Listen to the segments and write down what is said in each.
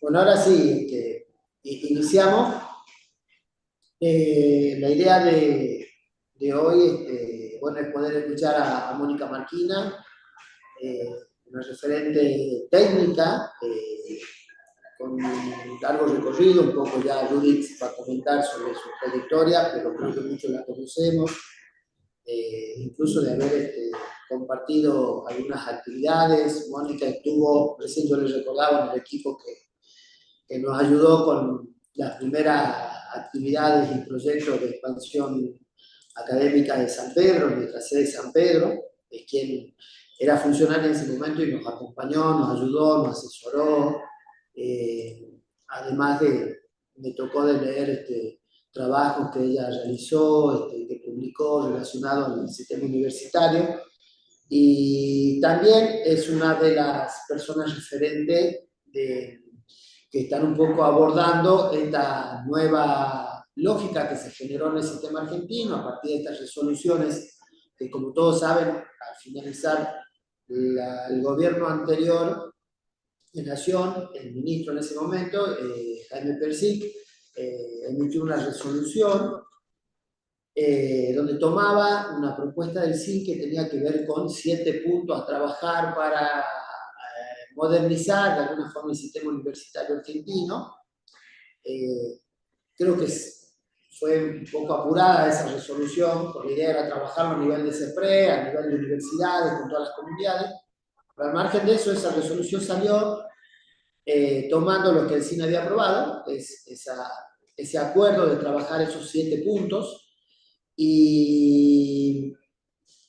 Bueno, ahora sí, iniciamos. La idea de hoy bueno, es poder escuchar a Mónica Marquina, una referente técnica, con un largo recorrido, un poco ya Judith va a comentar sobre su trayectoria, pero creo que muchos la conocemos, incluso de haber compartido algunas actividades. Mónica estuvo, recién yo les recordaba, en el equipo que nos ayudó con las primeras actividades y proyectos de expansión académica de San Pedro, nuestra sede de San Pedro, es quien era funcionaria en ese momento y nos acompañó, nos ayudó, nos asesoró. Además me tocó de leer trabajos que ella realizó, que publicó relacionados al sistema universitario, y también es una de las personas referentes que están un poco abordando esta nueva lógica que se generó en el sistema argentino a partir de estas resoluciones que, como todos saben, al finalizar el gobierno anterior de Nación, el ministro en ese momento, Jaime Persic, emitió una resolución donde tomaba una propuesta del CIN que tenía que ver con 7 puntos a trabajar para modernizar de alguna forma el sistema universitario argentino. Creo que fue un poco apurada esa resolución, porque la idea era trabajarlo a nivel de CEPRE, a nivel de universidades, con todas las comunidades. Pero al margen de eso, esa resolución salió tomando lo que el CIN había aprobado, ese acuerdo de trabajar esos 7 puntos, y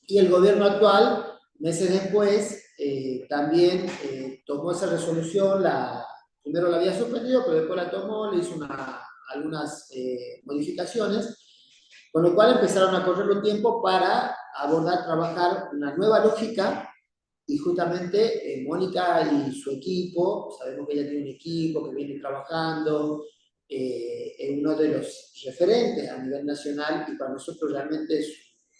el gobierno actual, meses después, también tomó esa resolución, primero la había suspendido, pero después la tomó, le hizo algunas modificaciones, con lo cual empezaron a correr los tiempos para trabajar una nueva lógica. Y justamente Mónica y su equipo, sabemos que ella tiene un equipo que viene trabajando, es uno de los referentes a nivel nacional, y para nosotros realmente es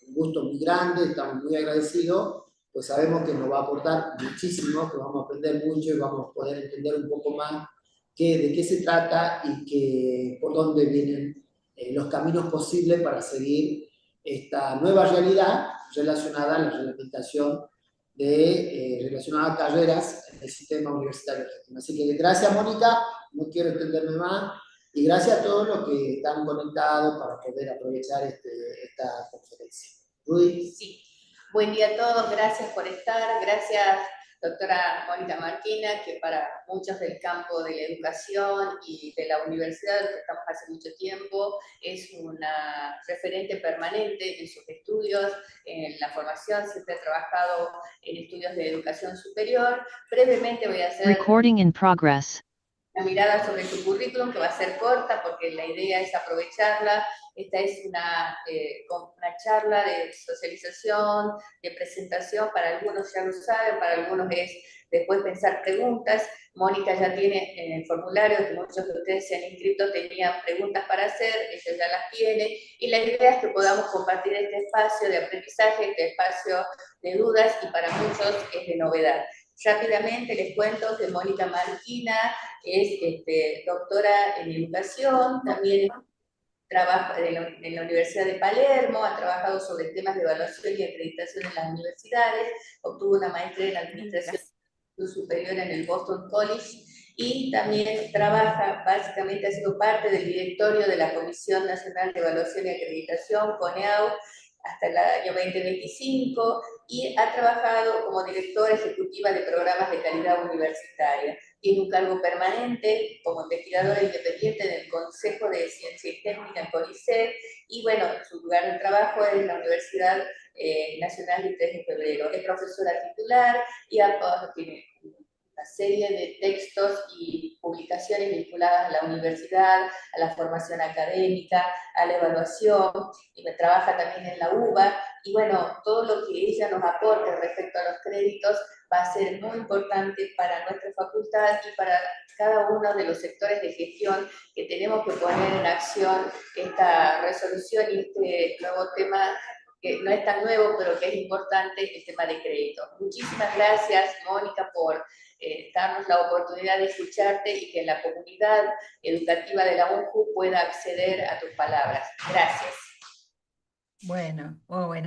un gusto muy grande, estamos muy agradecidos, pues sabemos que nos va a aportar muchísimo, que vamos a aprender mucho y vamos a poder entender un poco más de qué se trata y por dónde vienen los caminos posibles para seguir esta nueva realidad relacionada a la reglamentación relacionada a carreras en el sistema universitario argentino. Así que gracias, Mónica, no quiero extenderme más, Y gracias a todos los que están conectados para poder aprovechar esta conferencia. Rudy. Sí. Buen día a todos, gracias por estar, gracias doctora Mónica Marquina, que para muchos del campo de la educación y de la universidad, que estamos hace mucho tiempo, es una referente permanente en sus estudios, en la formación, siempre ha trabajado en estudios de educación superior. Brevemente voy a hacer Recording in progress. una mirada sobre su currículum, que va a ser corta porque la idea es aprovecharla. Esta es una charla de socialización, de presentación, para algunos ya lo saben, para algunos es después pensar preguntas. Mónica ya tiene en el formulario, que muchos de ustedes se han inscrito, tenían preguntas para hacer, ella ya las tiene, y la idea es que podamos compartir este espacio de aprendizaje, este espacio de dudas, y para muchos es de novedad. Rápidamente les cuento que Mónica Marquina es doctora en educación, también trabaja en la Universidad de Palermo, ha trabajado sobre temas de evaluación y acreditación en las universidades, obtuvo una maestría en administración superior en el Boston College y también trabaja, básicamente ha sido parte del directorio de la Comisión Nacional de Evaluación y Acreditación, CONEAU, hasta el año 2025, y ha trabajado como directora ejecutiva de programas de calidad universitaria. Tiene un cargo permanente como investigadora independiente en el Consejo de Ciencia y Técnica en CONICET, y bueno, su lugar de trabajo es en la Universidad Nacional de 3 de Febrero. Es profesora titular y tiene una serie de textos y publicaciones vinculadas a la universidad, a la formación académica, a la evaluación, y me trabaja también en la UBA, y bueno, todo lo que ella nos aporte respecto a los créditos va a ser muy importante para nuestra facultad y para cada uno de los sectores de gestión que tenemos que poner en acción esta resolución y este nuevo tema que no es tan nuevo, pero que es importante, el tema de crédito. Muchísimas gracias, Mónica, por darnos la oportunidad de escucharte y que la comunidad educativa de la UNJU pueda acceder a tus palabras. Gracias. Bueno,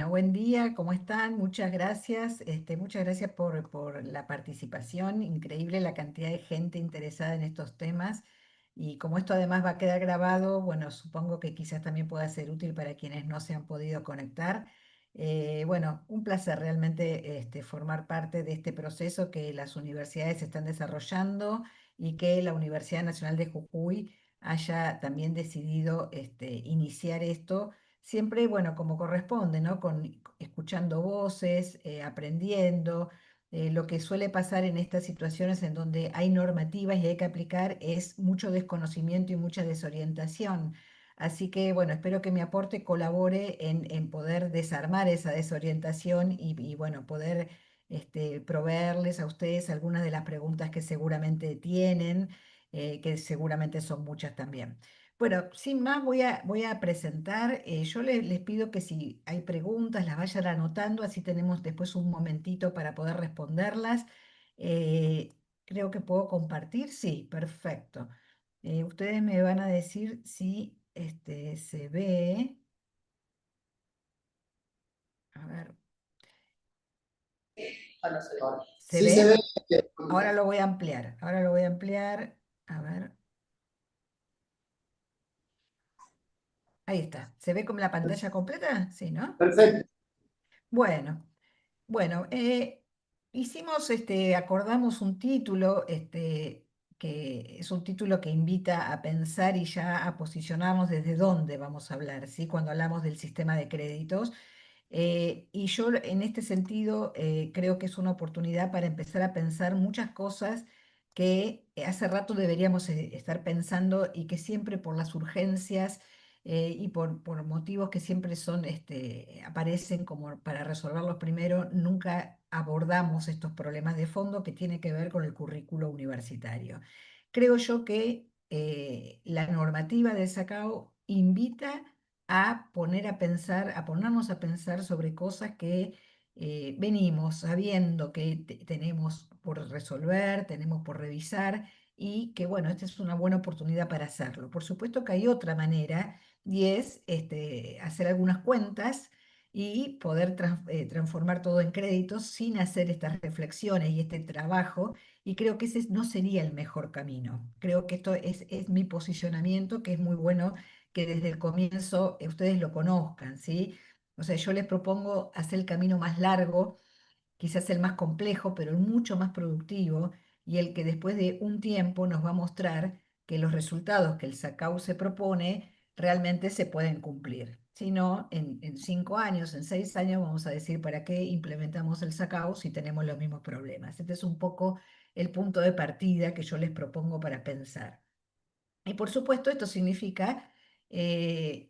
buen día, ¿cómo están? Muchas gracias, muchas gracias por la participación, increíble la cantidad de gente interesada en estos temas, y como esto además va a quedar grabado, bueno, supongo que quizás también pueda ser útil para quienes no se han podido conectar. Bueno, un placer realmente formar parte de este proceso que las universidades están desarrollando y que la Universidad Nacional de Jujuy haya también decidido iniciar esto. Siempre, bueno, como corresponde, ¿no? Escuchando voces, aprendiendo. Lo que suele pasar en estas situaciones en donde hay normativas y hay que aplicar es mucho desconocimiento y mucha desorientación. Así que, bueno, espero que mi aporte colabore en poder desarmar esa desorientación y, bueno, poder proveerles a ustedes algunas de las preguntas que seguramente tienen, que seguramente son muchas también. Bueno, sin más voy a presentar. Yo les pido que si hay preguntas las vayan anotando, así tenemos después un momentito para poder responderlas. Creo que puedo compartir. Sí, perfecto. Ustedes me van a decir si se ve. A ver, ¿se Sí, ve? se ve. Ahora lo voy a ampliar. Ahora lo voy a ampliar. A ver. Ahí está. ¿Se ve como la pantalla completa? Sí, ¿no? Perfecto. Bueno. Bueno, acordamos un título, que es un título que invita a pensar y ya a posicionarnos desde dónde vamos a hablar, ¿sí? Cuando hablamos del sistema de créditos. Y yo en este sentido creo que es una oportunidad para empezar a pensar muchas cosas que hace rato deberíamos estar pensando y que siempre por las urgencias y por motivos que siempre son, aparecen como para resolverlos primero, nunca abordamos estos problemas de fondo que tienen que ver con el currículo universitario. Creo yo que la normativa del SACAO invita a poner a pensar, a ponernos a pensar sobre cosas que venimos sabiendo que tenemos por resolver, tenemos por revisar, y que bueno, esta es una buena oportunidad para hacerlo. Por supuesto que hay otra manera, y es hacer algunas cuentas y poder transformar todo en créditos sin hacer estas reflexiones y este trabajo, y creo que ese no sería el mejor camino. Creo que esto es mi posicionamiento, que es muy bueno que desde el comienzo ustedes lo conozcan, ¿sí? O sea, yo les propongo hacer el camino más largo, quizás el más complejo, pero el mucho más productivo y el que después de un tiempo nos va a mostrar que los resultados que el SACAU se propone realmente se pueden cumplir. Si no, en 5 años, en 6 años, vamos a decir, ¿para qué implementamos el SACAU si tenemos los mismos problemas? Este es un poco el punto de partida que yo les propongo para pensar. Y por supuesto, esto significa,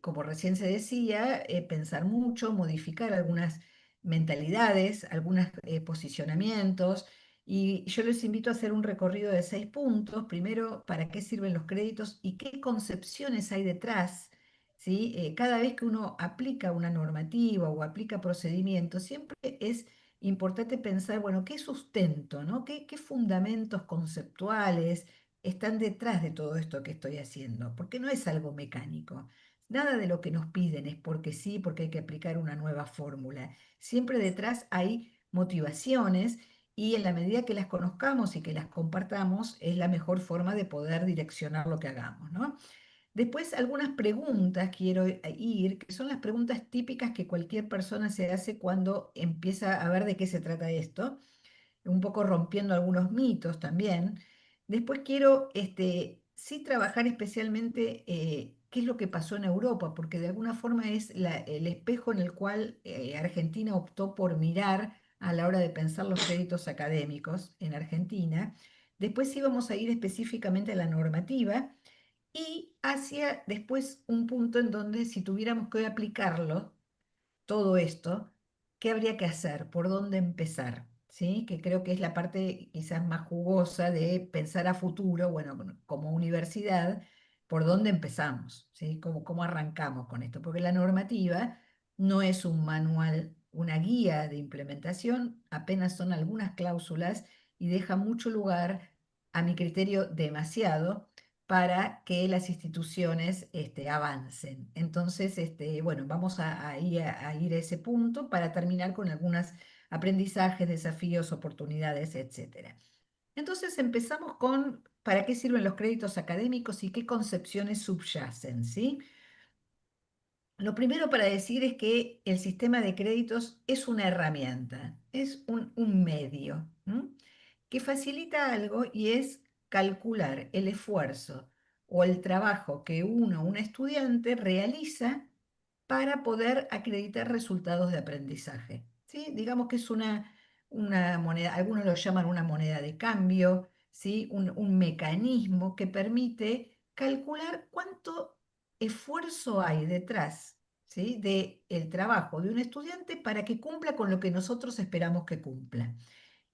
como recién se decía, pensar mucho, modificar algunas mentalidades, algunos posicionamientos. Y yo les invito a hacer un recorrido de 6 puntos. Primero, ¿para qué sirven los créditos y qué concepciones hay detrás? ¿Sí? Cada vez que uno aplica una normativa o aplica procedimientos, siempre es importante pensar, bueno, ¿qué sustento, ¿no? ¿Qué fundamentos conceptuales están detrás de todo esto que estoy haciendo? Porque no es algo mecánico. Nada de lo que nos piden es porque sí, porque hay que aplicar una nueva fórmula. Siempre detrás hay motivaciones y en la medida que las conozcamos y que las compartamos, es la mejor forma de poder direccionar lo que hagamos, ¿no? Después, algunas preguntas quiero ir, que son las preguntas típicas que cualquier persona se hace cuando empieza a ver de qué se trata esto, un poco rompiendo algunos mitos también. Después quiero sí trabajar especialmente qué es lo que pasó en Europa, porque de alguna forma es el espejo en el cual Argentina optó por mirar a la hora de pensar los créditos académicos en Argentina. Después sí vamos a ir específicamente a la normativa y hacia después un punto en donde si tuviéramos que aplicarlo, todo esto, ¿qué habría que hacer? ¿Por dónde empezar? ¿Sí? Que creo que es la parte quizás más jugosa de pensar a futuro, bueno, como universidad, ¿por dónde empezamos? ¿Sí? ¿Cómo arrancamos con esto? Porque la normativa no es un manual, una guía de implementación, apenas son algunas cláusulas y deja mucho lugar, a mi criterio, demasiado para que las instituciones avancen. Entonces, bueno, vamos a ir a ese punto para terminar con algunos aprendizajes, desafíos, oportunidades, etcétera. Entonces, empezamos con ¿para qué sirven los créditos académicos y qué concepciones subyacen? ¿Sí? Lo primero para decir es que el sistema de créditos es una herramienta, es un medio, ¿m? Que facilita algo y es calcular el esfuerzo o el trabajo que un estudiante realiza para poder acreditar resultados de aprendizaje. ¿Sí? Digamos que es una moneda, algunos lo llaman una moneda de cambio, ¿sí? Un mecanismo que permite calcular cuánto esfuerzo hay detrás, ¿sí? De el trabajo de un estudiante para que cumpla con lo que nosotros esperamos que cumpla.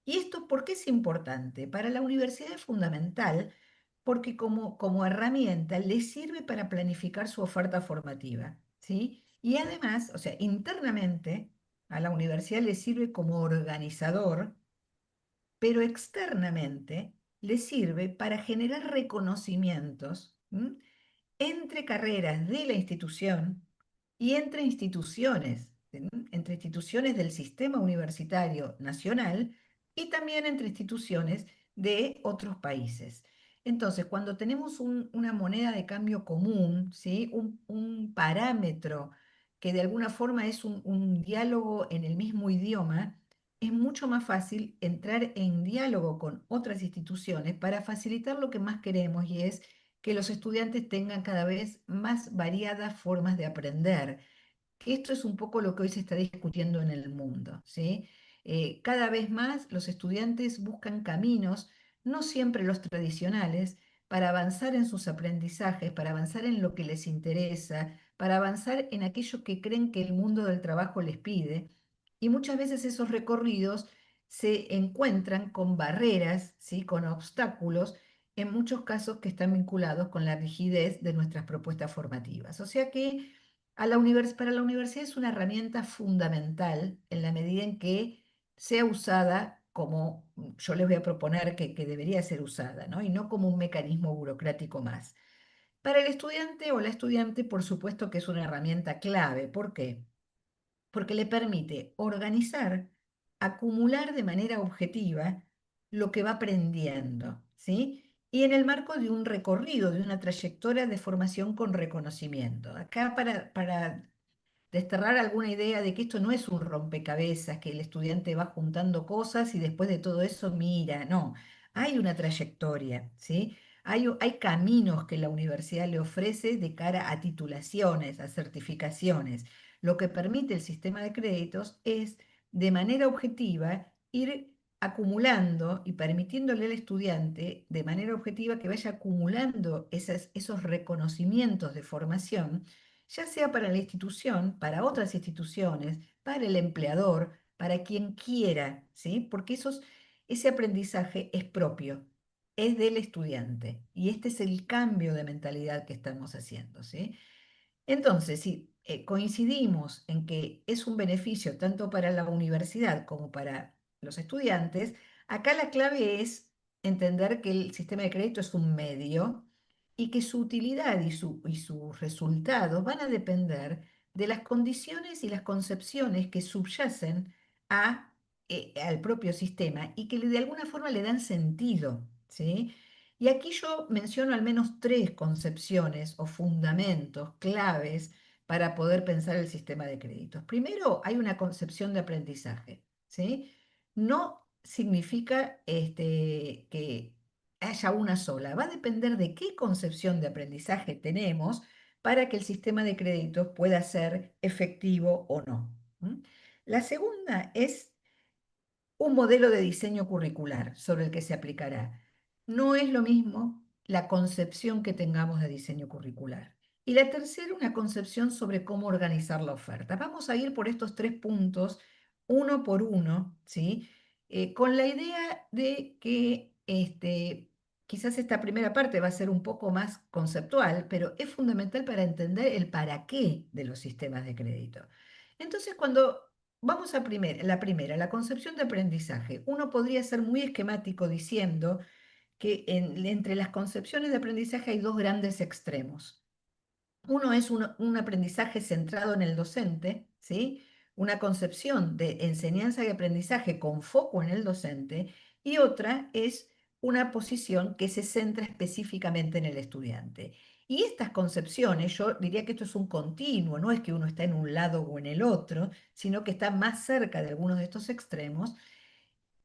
¿Y esto por qué es importante? Para la universidad es fundamental porque como herramienta le sirve para planificar su oferta formativa, ¿sí? Y además, o sea, internamente a la universidad le sirve como organizador, pero externamente le sirve para generar reconocimientos, ¿m? Entre carreras de la institución y entre instituciones, entre instituciones del sistema universitario nacional y también entre instituciones de otros países. Entonces, cuando tenemos una moneda de cambio común, ¿sí? Un parámetro que de alguna forma es un diálogo en el mismo idioma, es mucho más fácil entrar en diálogo con otras instituciones para facilitar lo que más queremos y es que los estudiantes tengan cada vez más variadas formas de aprender, que esto es un poco lo que hoy se está discutiendo en el mundo, ¿sí? Cada vez más los estudiantes buscan caminos, no siempre los tradicionales, para avanzar en sus aprendizajes, para avanzar en lo que les interesa, para avanzar en aquello que creen que el mundo del trabajo les pide. Y muchas veces esos recorridos se encuentran con barreras, ¿sí? Con obstáculos, en muchos casos que están vinculados con la rigidez de nuestras propuestas formativas. O sea que para la universidad es una herramienta fundamental en la medida en que sea usada como yo les voy a proponer que debería ser usada, ¿no? Y no como un mecanismo burocrático más. Para el estudiante o la estudiante, por supuesto que es una herramienta clave. ¿Por qué? porque le permite organizar, acumular de manera objetiva lo que va aprendiendo, ¿sí? Y en el marco de un recorrido, de una trayectoria de formación con reconocimiento. Acá para desterrar alguna idea de que esto no es un rompecabezas, que el estudiante va juntando cosas y después de todo eso mira, no, hay una trayectoria, ¿sí? Hay caminos que la universidad le ofrece de cara a titulaciones, a certificaciones. Lo que permite el sistema de créditos es, de manera objetiva, ir acumulando y permitiéndole al estudiante, de manera objetiva, que vaya acumulando esos reconocimientos de formación, ya sea para la institución, para otras instituciones, para el empleador, para quien quiera, ¿sí? Porque ese aprendizaje es propio, es del estudiante. Y este es el cambio de mentalidad que estamos haciendo, ¿sí? Entonces, si coincidimos en que es un beneficio tanto para la universidad como para los estudiantes, acá la clave es entender que el sistema de crédito es un medio y que su utilidad y sus resultados van a depender de las condiciones y las concepciones que subyacen al propio sistema y que de alguna forma le dan sentido, ¿sí? Y aquí yo menciono al menos tres concepciones o fundamentos claves para poder pensar el sistema de créditos. Primero, hay una concepción de aprendizaje, ¿sí? No significa que haya una sola. Va a depender de qué concepción de aprendizaje tenemos para que el sistema de créditos pueda ser efectivo o no. ¿M? La segunda es un modelo de diseño curricular sobre el que se aplicará. No es lo mismo la concepción que tengamos de diseño curricular. Y la tercera, una concepción sobre cómo organizar la oferta. Vamos a ir por estos tres puntos, uno por uno, ¿sí? Con la idea de que quizás esta primera parte va a ser un poco más conceptual, pero es fundamental para entender el para qué de los sistemas de crédito. Entonces, cuando vamos a la concepción de aprendizaje. Uno podría ser muy esquemático diciendo que entre las concepciones de aprendizaje hay dos grandes extremos. Uno es un aprendizaje centrado en el docente, ¿sí? Una concepción de enseñanza y aprendizaje con foco en el docente, y otra es una posición que se centra específicamente en el estudiante. Y estas concepciones, yo diría que esto es un continuo, no es que uno está en un lado o en el otro, sino que está más cerca de algunos de estos extremos.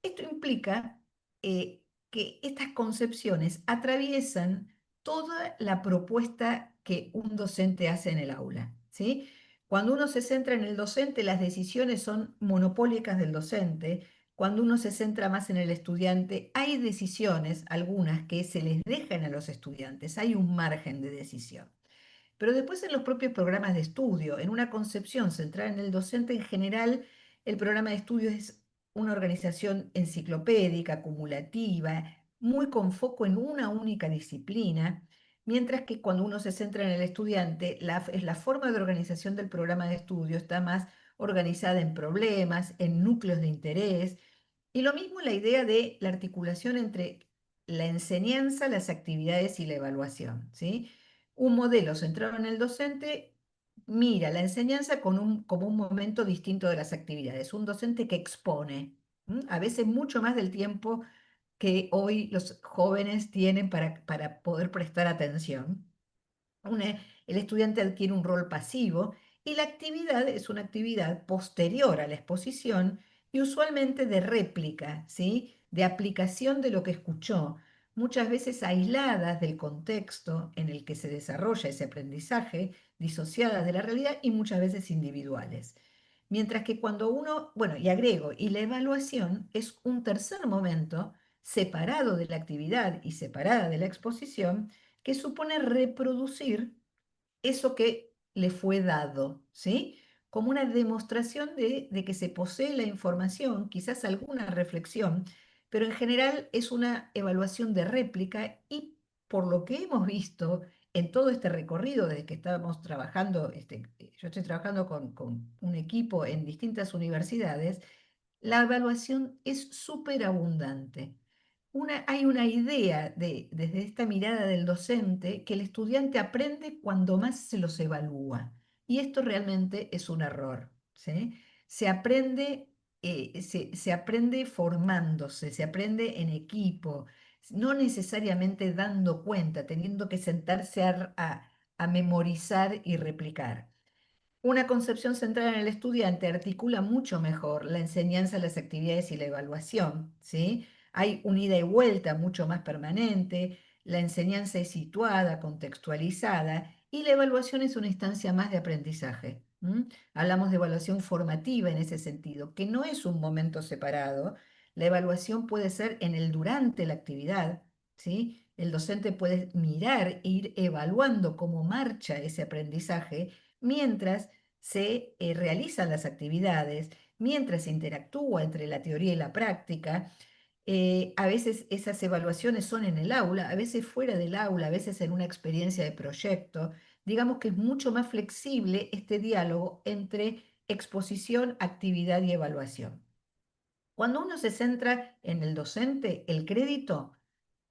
Esto implica que estas concepciones atraviesan toda la propuesta que un docente hace en el aula, ¿sí? Cuando uno se centra en el docente, las decisiones son monopólicas del docente. Cuando uno se centra más en el estudiante, hay decisiones, algunas que se les dejan a los estudiantes, hay un margen de decisión. Pero después en los propios programas de estudio, en una concepción centrada en el docente en general, el programa de estudio es una organización enciclopédica, acumulativa, muy con foco en una única disciplina, mientras que cuando uno se centra en el estudiante, la forma de organización del programa de estudio está más organizada en problemas, en núcleos de interés, y lo mismo la idea de la articulación entre la enseñanza, las actividades y la evaluación, ¿sí? Un modelo centrado en el docente mira la enseñanza como un momento distinto de las actividades, un docente que expone, a veces mucho más del tiempo que hoy los jóvenes tienen para poder prestar atención. El estudiante adquiere un rol pasivo y la actividad es una actividad posterior a la exposición y usualmente de réplica, ¿sí? De aplicación de lo que escuchó, muchas veces aisladas del contexto en el que se desarrolla ese aprendizaje, disociadas de la realidad y muchas veces individuales. Mientras que cuando uno, bueno, y agrego, y la evaluación es un tercer momento separado de la actividad y separada de la exposición, que supone reproducir eso que le fue dado, ¿sí? Como una demostración de que se posee la información, quizás alguna reflexión, pero en general es una evaluación de réplica y por lo que hemos visto en todo este recorrido desde que estábamos trabajando, yo estoy trabajando con un equipo en distintas universidades, la evaluación es súper abundante. Hay una idea desde esta mirada del docente que el estudiante aprende cuando más se los evalúa. Y esto realmente es un error. ¿sí? Se aprende, se aprende formándose, se aprende en equipo, no necesariamente dando cuenta, teniendo que sentarse a memorizar y replicar. Una concepción centrada en el estudiante articula mucho mejor la enseñanza, las actividades y la evaluación, ¿sí? Hay un ida y vuelta mucho más permanente, la enseñanza es situada, contextualizada y la evaluación es una instancia más de aprendizaje. Hablamos de evaluación formativa en ese sentido, que no es un momento separado. La evaluación puede ser en el durante la actividad, ¿sí? El docente puede mirar e ir evaluando cómo marcha ese aprendizaje mientras se realizan las actividades, mientras se interactúa entre la teoría y la práctica. A veces esas evaluaciones son en el aula, a veces fuera del aula, a veces en una experiencia de proyecto. Digamos que es mucho más flexible este diálogo entre exposición, actividad y evaluación. Cuando uno se centra en el docente, el crédito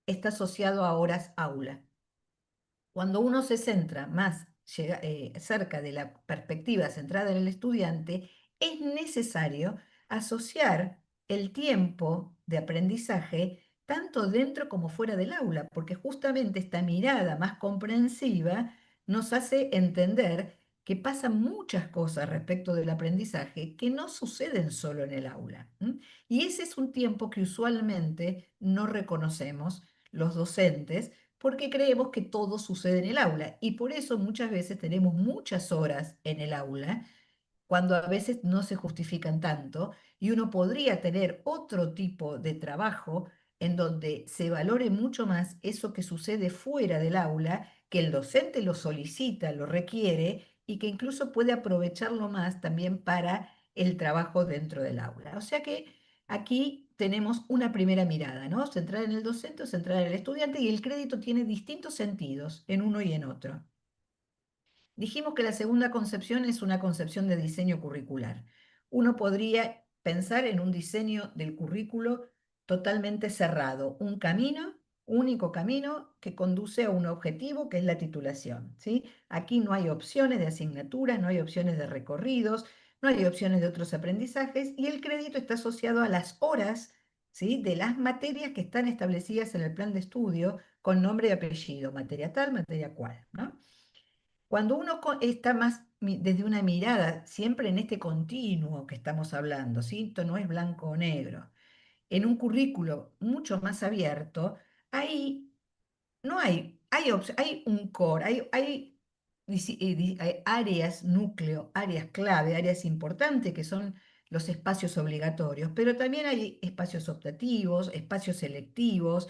está asociado a horas aula. Cuando uno se centra más cerca de la perspectiva centrada en el estudiante, es necesario asociar el tiempo de aprendizaje tanto dentro como fuera del aula, porque justamente esta mirada más comprensiva nos hace entender que pasan muchas cosas respecto del aprendizaje que no suceden solo en el aula. Y ese es un tiempo que usualmente no reconocemos los docentes porque creemos que todo sucede en el aula y por eso muchas veces tenemos muchas horas en el aula cuando a veces no se justifican tanto y uno podría tener otro tipo de trabajo en donde se valore mucho más eso que sucede fuera del aula, que el docente lo solicita, lo requiere y que incluso puede aprovecharlo más también para el trabajo dentro del aula. O sea que aquí tenemos una primera mirada, ¿no? Centrar en el docente o centrar en el estudiante y el crédito tiene distintos sentidos en uno y en otro. Dijimos que la segunda concepción es una concepción de diseño curricular. Uno podría pensar en un diseño del currículo totalmente cerrado, un camino, único camino que conduce a un objetivo que es la titulación, ¿sí? Aquí no hay opciones de asignaturas, no hay opciones de recorridos, no hay opciones de otros aprendizajes y el crédito está asociado a las horas, ¿sí? De las materias que están establecidas en el plan de estudio con nombre y apellido, materia tal, materia cual, ¿no? Cuando uno está más desde una mirada, siempre en este continuo que estamos hablando, ¿sí? Esto no es blanco o negro, en un currículo mucho más abierto, ahí no hay, hay un core, hay áreas núcleo, áreas clave, áreas importantes que son los espacios obligatorios, pero también hay espacios optativos, espacios selectivos,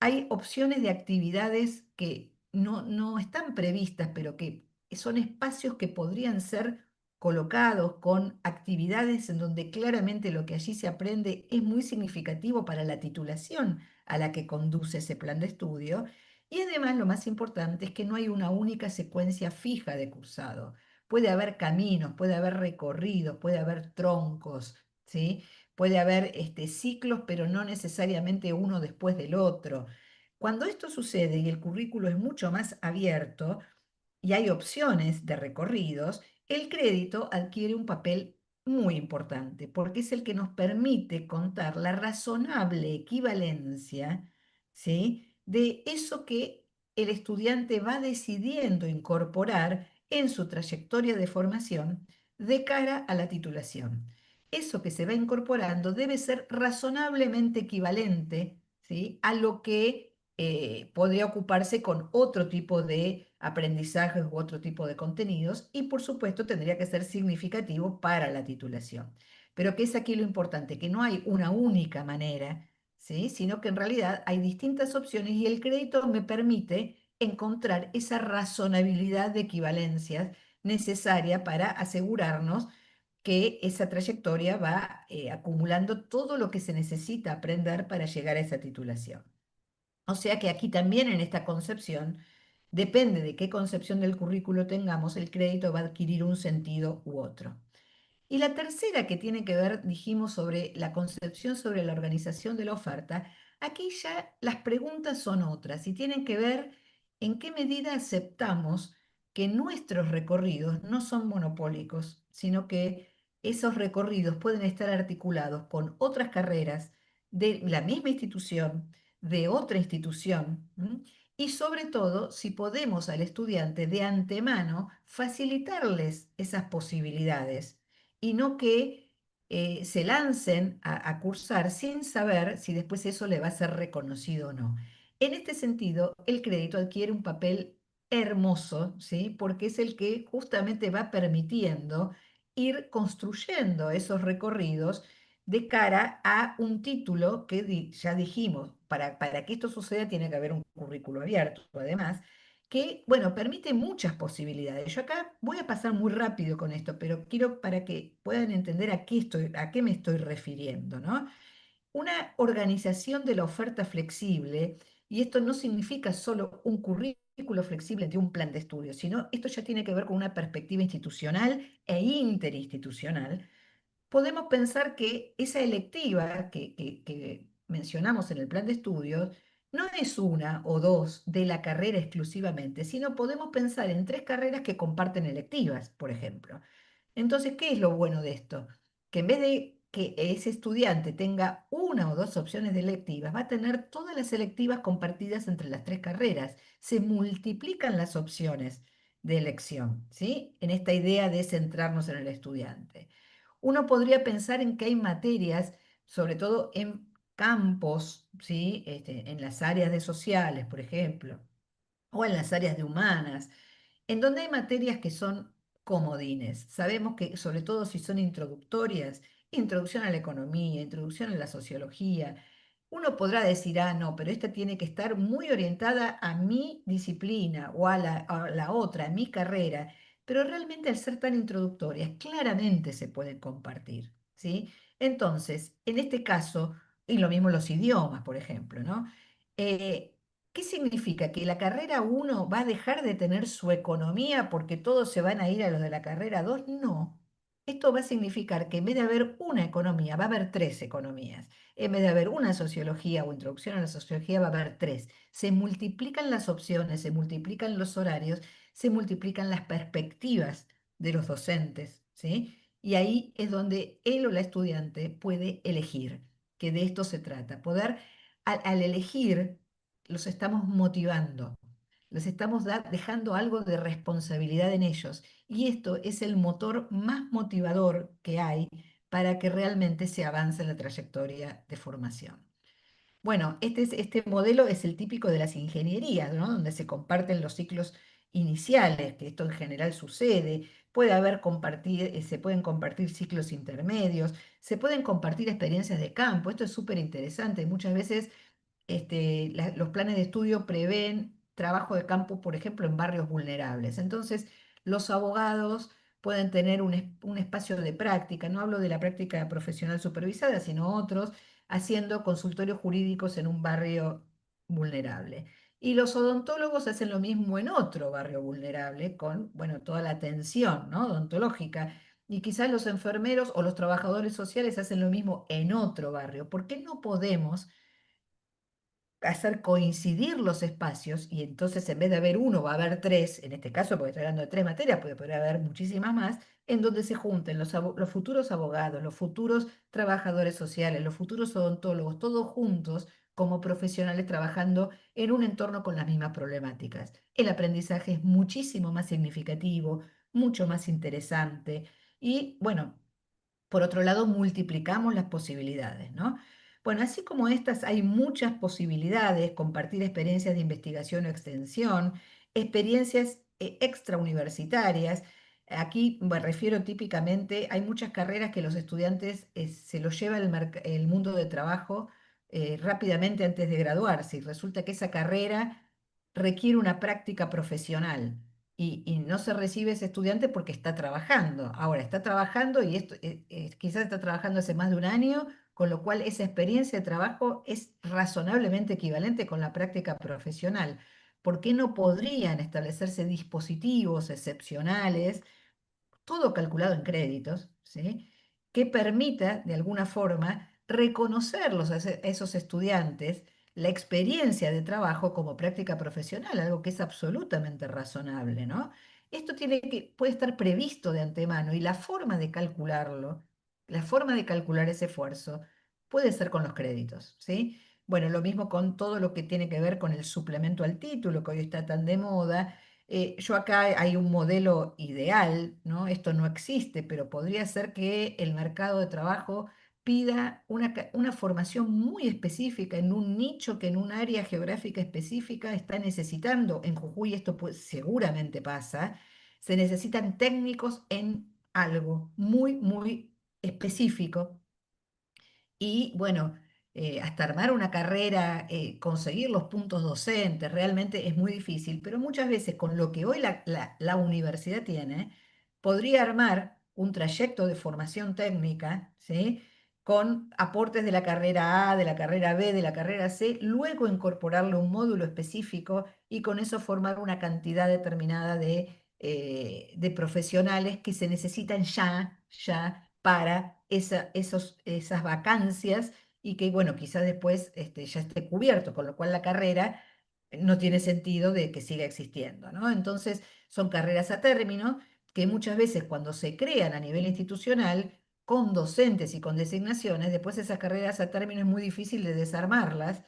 hay opciones de actividades que no están previstas, pero que son espacios que podrían ser colocados con actividades en donde claramente lo que allí se aprende es muy significativo para la titulación a la que conduce ese plan de estudio. Y además lo más importante es que no hay una única secuencia fija de cursado. Puede haber caminos, puede haber recorridos, puede haber troncos, ¿sí? Puede haber ciclos, pero no necesariamente uno después del otro. Cuando esto sucede y el currículo es mucho más abierto y hay opciones de recorridos, el crédito adquiere un papel muy importante porque es el que nos permite contar la razonable equivalencia, ¿sí? De eso que el estudiante va decidiendo incorporar en su trayectoria de formación de cara a la titulación. Eso que se va incorporando debe ser razonablemente equivalente, ¿sí? A lo que podría ocuparse con otro tipo de aprendizajes u otro tipo de contenidos y por supuesto tendría que ser significativo para la titulación. Pero que es aquí lo importante, que no hay una única manera, ¿sí? Sino que en realidad hay distintas opciones y el crédito me permite encontrar esa razonabilidad de equivalencias necesaria para asegurarnos que esa trayectoria va acumulando todo lo que se necesita aprender para llegar a esa titulación. O sea que aquí también en esta concepción, depende de qué concepción del currículo tengamos, el crédito va a adquirir un sentido u otro. Y la tercera que tiene que ver, dijimos, sobre la concepción sobre la organización de la oferta, aquí ya las preguntas son otras y tienen que ver en qué medida aceptamos que nuestros recorridos no son monopólicos, sino que esos recorridos pueden estar articulados con otras carreras de la misma institución, de otra institución, ¿m? Y sobre todo, si podemos al estudiante de antemano facilitarles esas posibilidades y no que se lancen a cursar sin saber si después eso le va a ser reconocido o no. En este sentido, el crédito adquiere un papel hermoso, ¿sí? Porque es el que justamente va permitiendo ir construyendo esos recorridos de cara a un título que ya dijimos, para que esto suceda tiene que haber un currículo abierto, además, que, bueno, permite muchas posibilidades. Yo acá voy a pasar muy rápido con esto, pero quiero para que puedan entender a qué me estoy refiriendo, ¿no? Una organización de la oferta flexible, y esto no significa solo un currículo flexible de un plan de estudio, sino esto ya tiene que ver con una perspectiva institucional e interinstitucional. Podemos pensar que esa electiva que mencionamos en el plan de estudios no es una o dos de la carrera exclusivamente, sino podemos pensar en tres carreras que comparten electivas, por ejemplo. Entonces, ¿qué es lo bueno de esto? Que en vez de que ese estudiante tenga una o dos opciones de electivas, va a tener todas las electivas compartidas entre las tres carreras. Se multiplican las opciones de elección, ¿sí? En esta idea de centrarnos en el estudiante. Uno podría pensar en que hay materias, sobre todo en campos, ¿sí? En las áreas de sociales, por ejemplo, o en las áreas de humanas, en donde hay materias que son comodines. Sabemos que, sobre todo si son introductorias, introducción a la economía, introducción a la sociología, uno podrá decir, ah, no, pero esta tiene que estar muy orientada a mi disciplina o a la otra, a mi carrera, pero realmente al ser tan introductorias, claramente se pueden compartir, ¿sí? Entonces, en este caso, y lo mismo los idiomas, por ejemplo, ¿no? Eh, ¿Qué significa? ¿Que la carrera uno va a dejar de tener su economía porque todos se van a ir a los de la carrera 2? No. Esto va a significar que en vez de haber una economía, va a haber tres economías. En vez de haber una sociología o introducción a la sociología, va a haber tres. Se multiplican las opciones, se multiplican los horarios, se multiplican las perspectivas de los docentes, ¿sí? Y ahí es donde él o la estudiante puede elegir, que de esto se trata. Poder, al elegir, los estamos motivando, les estamos dejando algo de responsabilidad en ellos. Y esto es el motor más motivador que hay para que realmente se avance en la trayectoria de formación. Bueno, este modelo es el típico de las ingenierías, ¿no? Donde se comparten los ciclos iniciales, que esto en general sucede. Se pueden compartir ciclos intermedios, se pueden compartir experiencias de campo. Esto es súper interesante. Muchas veces los planes de estudio prevén trabajo de campo, por ejemplo, en barrios vulnerables. Entonces, los abogados pueden tener un espacio de práctica, no hablo de la práctica profesional supervisada, sino otros, haciendo consultorios jurídicos en un barrio vulnerable. Y los odontólogos hacen lo mismo en otro barrio vulnerable, con, bueno, toda la atención, ¿no? Odontológica. Y quizás los enfermeros o los trabajadores sociales hacen lo mismo en otro barrio. ¿Por qué no podemos hacer coincidir los espacios y entonces en vez de haber uno va a haber tres, en este caso porque estoy hablando de tres materias, podría haber muchísimas más, en donde se junten los futuros abogados, los futuros trabajadores sociales, los futuros odontólogos, todos juntos como profesionales trabajando en un entorno con las mismas problemáticas? El aprendizaje es muchísimo más significativo, mucho más interesante y bueno, por otro lado, multiplicamos las posibilidades, ¿no? Bueno, así como estas, hay muchas posibilidades, compartir experiencias de investigación o extensión, experiencias extrauniversitarias. Aquí me refiero típicamente, hay muchas carreras que los estudiantes se los lleva el mundo de trabajo rápidamente antes de graduarse y resulta que esa carrera requiere una práctica profesional y no se recibe ese estudiante porque está trabajando. Ahora, está trabajando y esto, quizás está trabajando hace más de un año, con lo cual esa experiencia de trabajo es razonablemente equivalente con la práctica profesional. ¿Por qué no podrían establecerse dispositivos excepcionales, todo calculado en créditos, ¿sí? Que permita, de alguna forma, reconocerlos a esos estudiantes la experiencia de trabajo como práctica profesional, algo que es absolutamente razonable, ¿no? Esto puede estar previsto de antemano y la forma de calcularlo, la forma de calcular ese esfuerzo puede ser con los créditos, ¿sí? Bueno, lo mismo con todo lo que tiene que ver con el suplemento al título, que hoy está tan de moda. Yo acá hay un modelo ideal, ¿no? Esto no existe, pero podría ser que el mercado de trabajo pida una formación muy específica en un nicho que en un área geográfica específica está necesitando. En Jujuy esto seguramente pasa. Se necesitan técnicos en algo muy, muy específico y bueno, hasta armar una carrera, conseguir los puntos docentes, realmente es muy difícil, pero muchas veces con lo que hoy la universidad tiene, podría armar un trayecto de formación técnica, ¿sí? Con aportes de la carrera A, de la carrera B, de la carrera C, luego incorporarle un módulo específico y con eso formar una cantidad determinada de profesionales que se necesitan ya para esas vacancias y que, bueno, quizás después ya esté cubierto, con lo cual la carrera no tiene sentido de que siga existiendo, ¿no? Entonces, son carreras a término que muchas veces cuando se crean a nivel institucional, con docentes y con designaciones, después esas carreras a término es muy difícil de desarmarlas,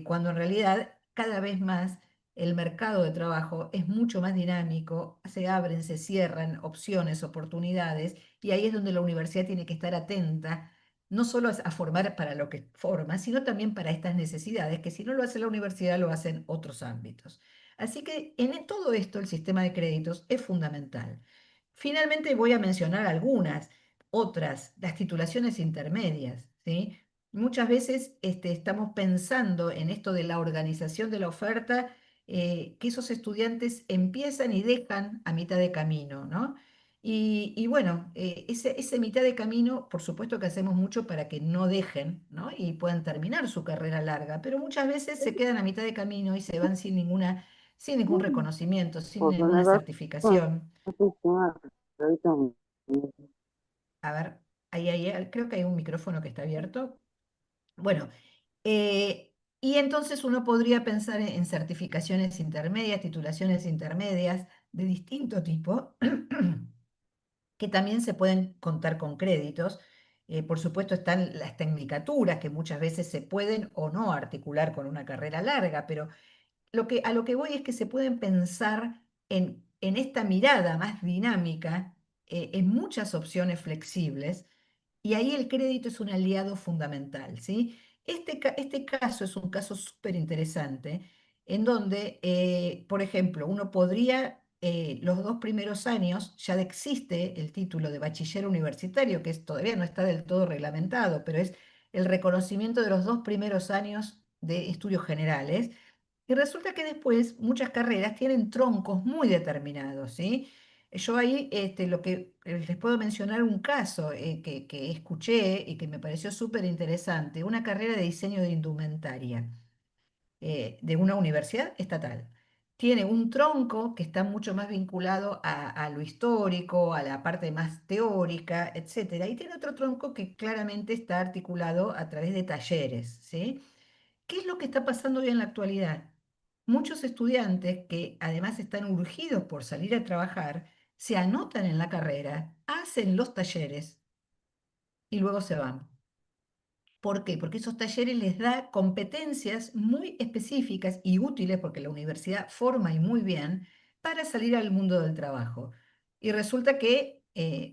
cuando en realidad cada vez más el mercado de trabajo es mucho más dinámico, se abren, se cierran opciones, oportunidades, y ahí es donde la universidad tiene que estar atenta, no solo a formar para lo que forma, sino también para estas necesidades, que si no lo hace la universidad, lo hacen otros ámbitos. Así que en todo esto el sistema de créditos es fundamental. Finalmente voy a mencionar algunas, otras, las titulaciones intermedias, ¿sí? Muchas veces estamos pensando en esto de la organización de la oferta, que esos estudiantes empiezan y dejan a mitad de camino, ¿no? Y bueno, ese mitad de camino, por supuesto que hacemos mucho para que no dejen, ¿no? Y puedan terminar su carrera larga, pero muchas veces se quedan a mitad de camino y se van sin ningún reconocimiento, sin ninguna certificación. A ver, creo que hay un micrófono que está abierto. Bueno, y entonces uno podría pensar en certificaciones intermedias, titulaciones intermedias de distinto tipo, que también se pueden contar con créditos. Por supuesto están las tecnicaturas, que muchas veces se pueden o no articular con una carrera larga, pero a lo que voy es que se pueden pensar en esta mirada más dinámica, en muchas opciones flexibles, y ahí el crédito es un aliado fundamental, ¿sí? Este caso es un caso súper interesante, en donde, por ejemplo, uno podría, los 2 primeros años, ya existe el título de bachiller universitario, que todavía no está del todo reglamentado, pero es el reconocimiento de los 2 primeros años de estudios generales, y resulta que después muchas carreras tienen troncos muy determinados, ¿sí? Yo ahí lo que les puedo mencionar un caso, que escuché y que me pareció súper interesante, una carrera de diseño de indumentaria, de una universidad estatal. Tiene un tronco que está mucho más vinculado a lo histórico, a la parte más teórica, etcétera, y tiene otro tronco que claramente está articulado a través de talleres, ¿sí? ¿Qué es lo que está pasando hoy en la actualidad? Muchos estudiantes que además están urgidos por salir a trabajar, se anotan en la carrera, hacen los talleres y luego se van. ¿Por qué? Porque esos talleres les da competencias muy específicas y útiles, porque la universidad forma y muy bien, para salir al mundo del trabajo. Y resulta que,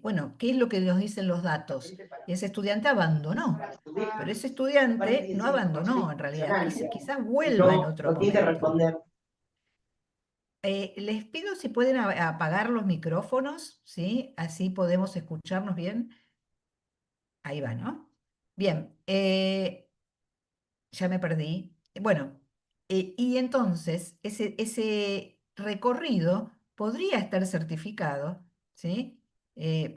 bueno, ¿qué es lo que nos dicen los datos? Ese estudiante abandonó, pero ese estudiante no abandonó en realidad, quizás vuelva en No, otro no tiene que momento. responder. Les pido si pueden apagar los micrófonos, ¿sí? Así podemos escucharnos bien. Ahí va, ¿no? Bien, ya me perdí. Bueno, y entonces ese recorrido podría estar certificado, ¿sí?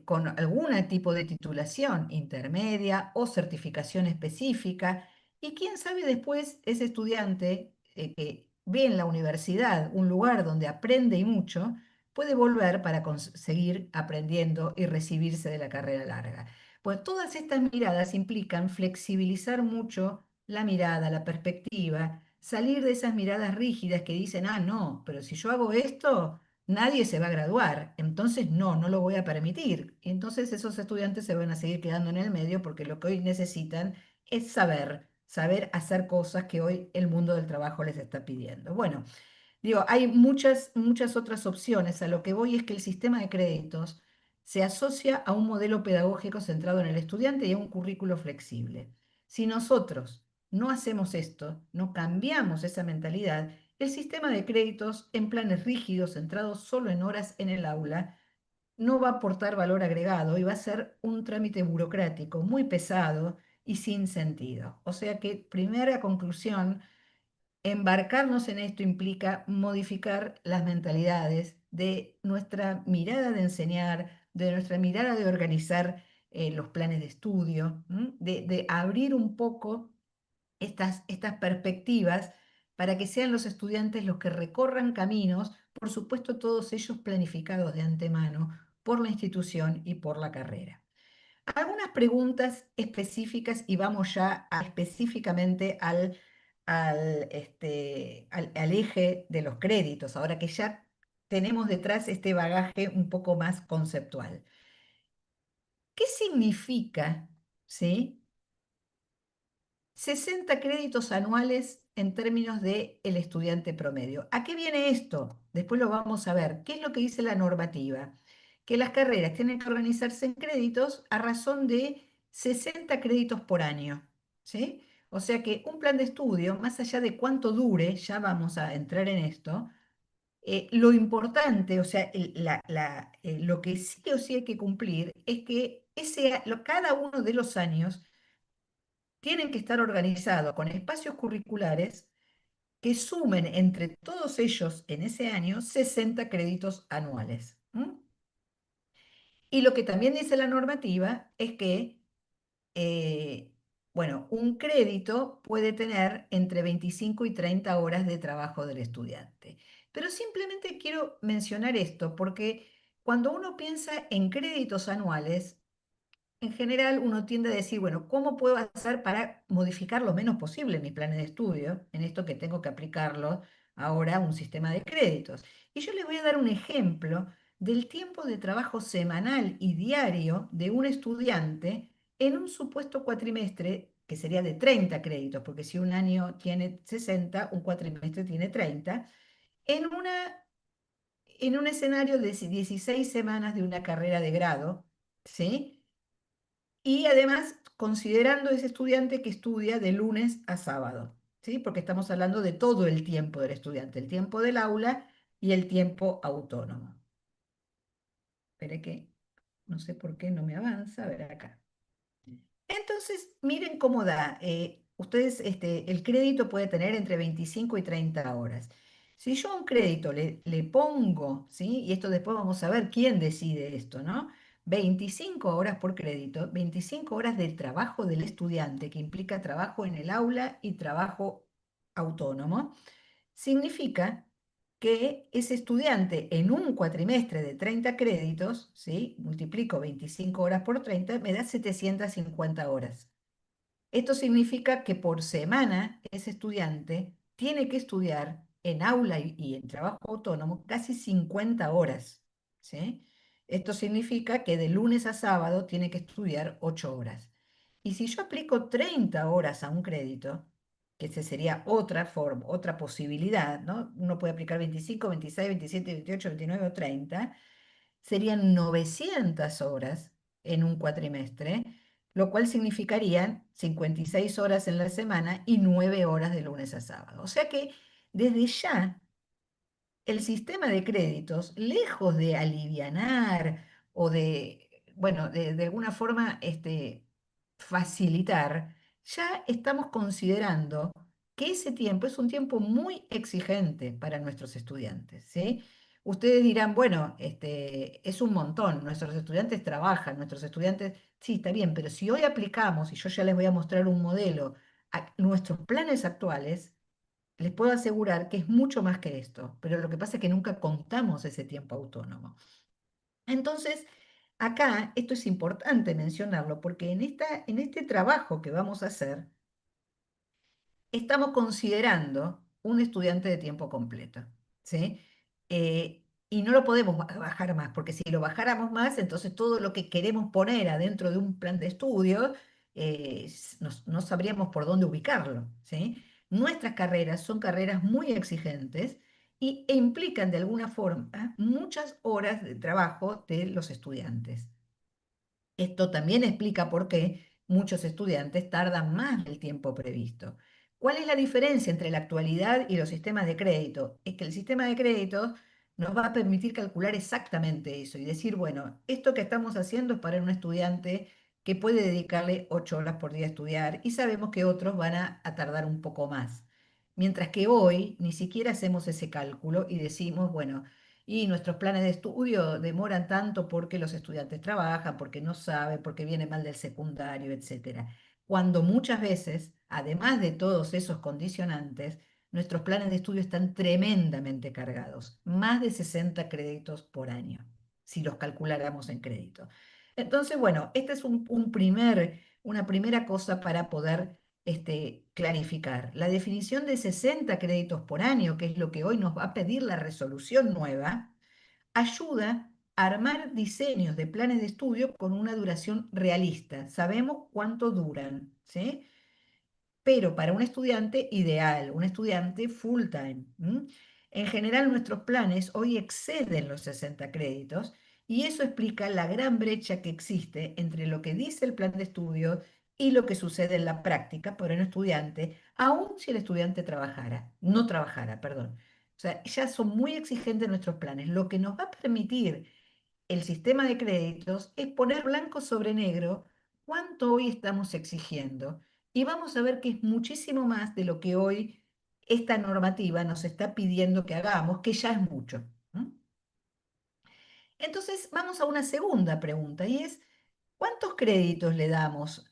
Con algún tipo de titulación intermedia o certificación específica. Y quién sabe después ese estudiante, que ve en la universidad un lugar donde aprende y mucho, puede volver para seguir aprendiendo y recibirse de la carrera larga. Pues todas estas miradas implican flexibilizar mucho la mirada, la perspectiva, salir de esas miradas rígidas que dicen, ah, no, pero si yo hago esto, nadie se va a graduar, entonces no lo voy a permitir. Y entonces esos estudiantes se van a seguir quedando en el medio porque lo que hoy necesitan es saber hacer cosas que hoy el mundo del trabajo les está pidiendo. Bueno, digo, hay muchas otras opciones. A lo que voy es que el sistema de créditos se asocia a un modelo pedagógico centrado en el estudiante y a un currículo flexible. Si nosotros no hacemos esto, no cambiamos esa mentalidad, el sistema de créditos en planes rígidos, centrados solo en horas en el aula, no va a aportar valor agregado y va a ser un trámite burocrático muy pesado y sin sentido. O sea que, primera conclusión, embarcarnos en esto implica modificar las mentalidades de nuestra mirada de enseñar, de nuestra mirada de organizar los planes de estudio, de abrir un poco estas perspectivas para que sean los estudiantes los que recorran caminos, por supuesto todos ellos planificados de antemano por la institución y por la carrera. Algunas preguntas específicas y vamos ya específicamente al eje de los créditos, ahora que ya tenemos detrás este bagaje un poco más conceptual. ¿Qué significa, sí, 60 créditos anuales en términos de el estudiante promedio? ¿A qué viene esto? Después lo vamos a ver. ¿Qué es lo que dice la normativa? Que las carreras tienen que organizarse en créditos a razón de 60 créditos por año, ¿sí? O sea que un plan de estudio, más allá de cuánto dure, ya vamos a entrar en esto, lo importante, o sea, lo que sí o sí hay que cumplir es que cada uno de los años tienen que estar organizados con espacios curriculares que sumen entre todos ellos en ese año 60 créditos anuales. Y lo que también dice la normativa es que, eh, bueno, un crédito puede tener entre 25 y 30 horas de trabajo del estudiante. Pero simplemente quiero mencionar esto porque cuando uno piensa en créditos anuales, en general uno tiende a decir, bueno, ¿cómo puedo hacer para modificar lo menos posible mis planes de estudio en esto que tengo que aplicarlo ahora a un sistema de créditos? Y yo les voy a dar un ejemplo del tiempo de trabajo semanal y diario de un estudiante en un supuesto cuatrimestre que sería de 30 créditos, porque si un año tiene 60, un cuatrimestre tiene 30, en en un escenario de 16 semanas de una carrera de grado, ¿sí? Y además, considerando ese estudiante que estudia de lunes a sábado, ¿sí? Porque estamos hablando de todo el tiempo del estudiante, el tiempo del aula y el tiempo autónomo. Espere que no sé por qué no me avanza, a ver acá. Entonces, miren cómo da. Ustedes, el crédito puede tener entre 25 y 30 horas. Si yo a un crédito le pongo, ¿sí? Y esto después vamos a ver quién decide esto, ¿no? 25 horas por crédito, 25 horas del trabajo del estudiante, que implica trabajo en el aula y trabajo autónomo, significa que ese estudiante en un cuatrimestre de 30 créditos, ¿sí? Multiplico 25 horas por 30, me da 750 horas. Esto significa que por semana ese estudiante tiene que estudiar en aula y en trabajo autónomo casi 50 horas, ¿sí? Esto significa que de lunes a sábado tiene que estudiar 8 horas. Y si yo aplico 30 horas a un crédito, que esa sería otra forma, otra posibilidad, ¿no? Uno puede aplicar 25, 26, 27, 28, 29 o 30, serían 900 horas en un cuatrimestre, lo cual significarían 56 horas en la semana y 9 horas de lunes a sábado. O sea que desde ya el sistema de créditos, lejos de alivianar o bueno, de alguna forma facilitar, ya estamos considerando que ese tiempo es un tiempo muy exigente para nuestros estudiantes, ¿sí? Ustedes dirán, bueno, es un montón, nuestros estudiantes trabajan, nuestros estudiantes, sí, está bien, pero si hoy aplicamos, y yo ya les voy a mostrar un modelo, a nuestros planes actuales, les puedo asegurar que es mucho más que esto, pero lo que pasa es que nunca contamos ese tiempo autónomo. Entonces, acá esto es importante mencionarlo porque en este trabajo que vamos a hacer, estamos considerando un estudiante de tiempo completo, ¿sí? y no lo podemos bajar más, porque si lo bajáramos más, entonces todo lo que queremos poner adentro de un plan de estudio, no sabríamos por dónde ubicarlo, ¿sí? Nuestras carreras son carreras muy exigentes e implican de alguna forma muchas horas de trabajo de los estudiantes. Esto también explica por qué muchos estudiantes tardan más del tiempo previsto. ¿Cuál es la diferencia entre la actualidad y los sistemas de crédito? Es que el sistema de crédito nos va a permitir calcular exactamente eso y decir, bueno, esto que estamos haciendo es para un estudiante que puede dedicarle 8 horas por día a estudiar y sabemos que otros van a tardar un poco más. Mientras que hoy ni siquiera hacemos ese cálculo y decimos, bueno, y nuestros planes de estudio demoran tanto porque los estudiantes trabajan, porque no saben, porque viene mal del secundario, etcétera. Cuando muchas veces, además de todos esos condicionantes, nuestros planes de estudio están tremendamente cargados, más de 60 créditos por año, si los calculáramos en crédito. Entonces, bueno, esta es una primera cosa para poder clarificar. La definición de 60 créditos por año, que es lo que hoy nos va a pedir la resolución nueva, ayuda a armar diseños de planes de estudio con una duración realista. Sabemos cuánto duran, ¿sí? Pero para un estudiante ideal, un estudiante full time. En general, nuestros planes hoy exceden los 60 créditos y eso explica la gran brecha que existe entre lo que dice el plan de estudio y lo que sucede en la práctica para un estudiante, aun si el estudiante no trabajara, perdón. O sea, ya son muy exigentes nuestros planes. Lo que nos va a permitir el sistema de créditos es poner blanco sobre negro cuánto hoy estamos exigiendo. Y vamos a ver que es muchísimo más de lo que hoy esta normativa nos está pidiendo que hagamos, que ya es mucho. Entonces, vamos a una segunda pregunta y es, ¿cuántos créditos le damos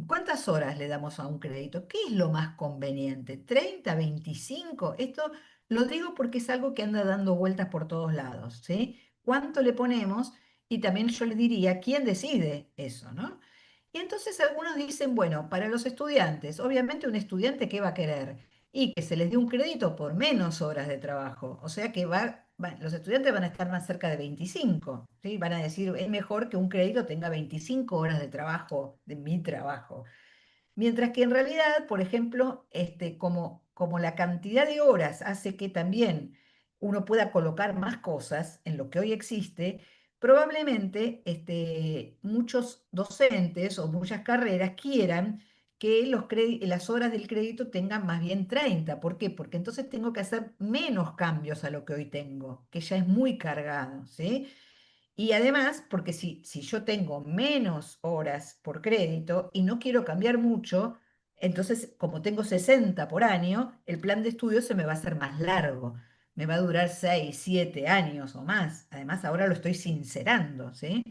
cuántas horas le damos a un crédito? ¿Qué es lo más conveniente? ¿30, 25? Esto lo digo porque es algo que anda dando vueltas por todos lados, ¿sí? ¿Cuánto le ponemos? Y también yo le diría, ¿quién decide eso, no? Y entonces algunos dicen, bueno, para los estudiantes, obviamente un estudiante, ¿qué va a querer? Y que se les dé un crédito por menos horas de trabajo. O sea que los estudiantes van a estar más cerca de 25, ¿sí? Van a decir, es mejor que un crédito tenga 25 horas de trabajo, de mi trabajo. Mientras que en realidad, por ejemplo, como la cantidad de horas hace que también uno pueda colocar más cosas en lo que hoy existe, probablemente muchos docentes o muchas carreras quieran que las horas del crédito tengan más bien 30. ¿Por qué? Porque entonces tengo que hacer menos cambios a lo que hoy tengo, que ya es muy cargado, ¿sí? Y además, porque si yo tengo menos horas por crédito y no quiero cambiar mucho, entonces como tengo 60 por año, el plan de estudio se me va a hacer más largo. Me va a durar 6, 7 años o más. Además, ahora lo estoy sincerando, ¿sí?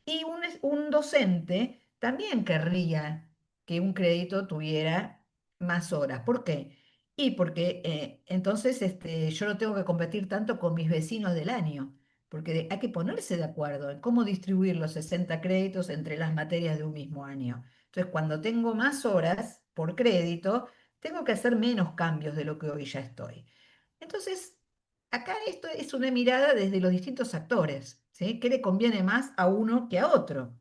Y un docente también querría que un crédito tuviera más horas. ¿Por qué? Y porque entonces yo no tengo que competir tanto con mis vecinos del año, porque hay que ponerse de acuerdo en cómo distribuir los 60 créditos entre las materias de un mismo año. Entonces, cuando tengo más horas por crédito, tengo que hacer menos cambios de lo que hoy ya estoy. Entonces, acá esto es una mirada desde los distintos actores, ¿sí? ¿Qué le conviene más a uno que a otro?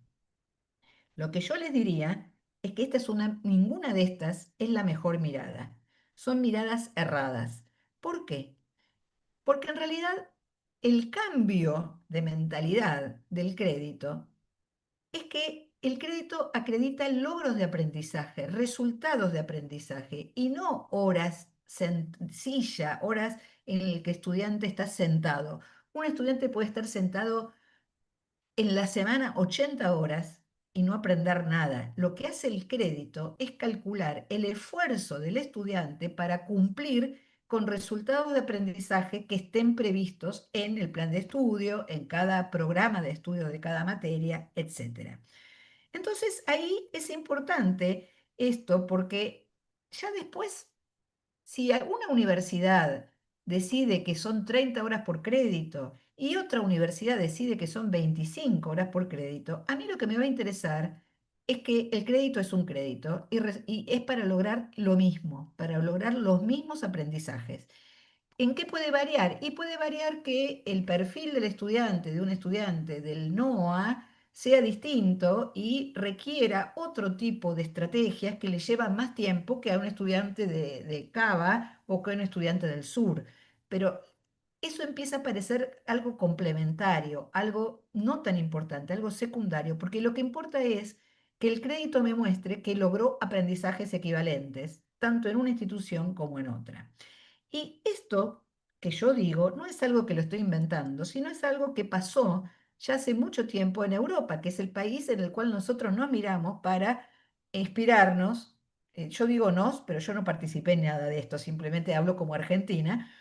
Lo que yo les diría es que ninguna de estas es la mejor mirada. Son miradas erradas. ¿Por qué? Porque en realidad el cambio de mentalidad del crédito es que el crédito acredita logros de aprendizaje, resultados de aprendizaje y no horas sencillas, horas en las que el estudiante está sentado. Un estudiante puede estar sentado en la semana 80 horas y no aprender nada. Lo que hace el crédito es calcular el esfuerzo del estudiante para cumplir con resultados de aprendizaje que estén previstos en el plan de estudio, en cada programa de estudio de cada materia, etc. Entonces ahí es importante esto porque ya después, si alguna universidad decide que son 30 horas por crédito y otra universidad decide que son 25 horas por crédito, a mí lo que me va a interesar es que el crédito es un crédito y es para lograr lo mismo, para lograr los mismos aprendizajes. ¿En qué puede variar? Y puede variar que el perfil del estudiante, de un estudiante del NOA, sea distinto y requiera otro tipo de estrategias que le llevan más tiempo que a un estudiante de Cava o que a un estudiante del sur. Pero eso empieza a parecer algo complementario, algo no tan importante, algo secundario, porque lo que importa es que el crédito me muestre que logró aprendizajes equivalentes, tanto en una institución como en otra. Y esto que yo digo no es algo que lo estoy inventando, sino es algo que pasó ya hace mucho tiempo en Europa, que es el país en el cual nosotros nos miramos para inspirarnos. Yo digo nos, pero yo no participé en nada de esto, simplemente hablo como Argentina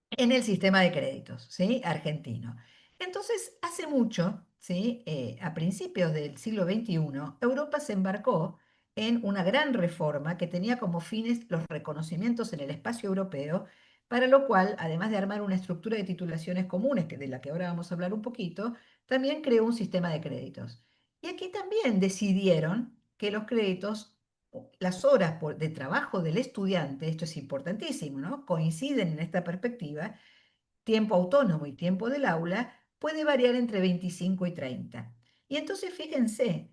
en el sistema de créditos, ¿sí? Argentino. Entonces, hace mucho, ¿sí? A principios del siglo XXI, Europa se embarcó en una gran reforma que tenía como fines los reconocimientos en el espacio europeo, para lo cual, además de armar una estructura de titulaciones comunes, que de la que ahora vamos a hablar un poquito, también creó un sistema de créditos. Y aquí también decidieron que los créditos, las horas de trabajo del estudiante, esto es importantísimo, ¿no? Coinciden en esta perspectiva, tiempo autónomo y tiempo del aula puede variar entre 25 y 30. Y entonces fíjense,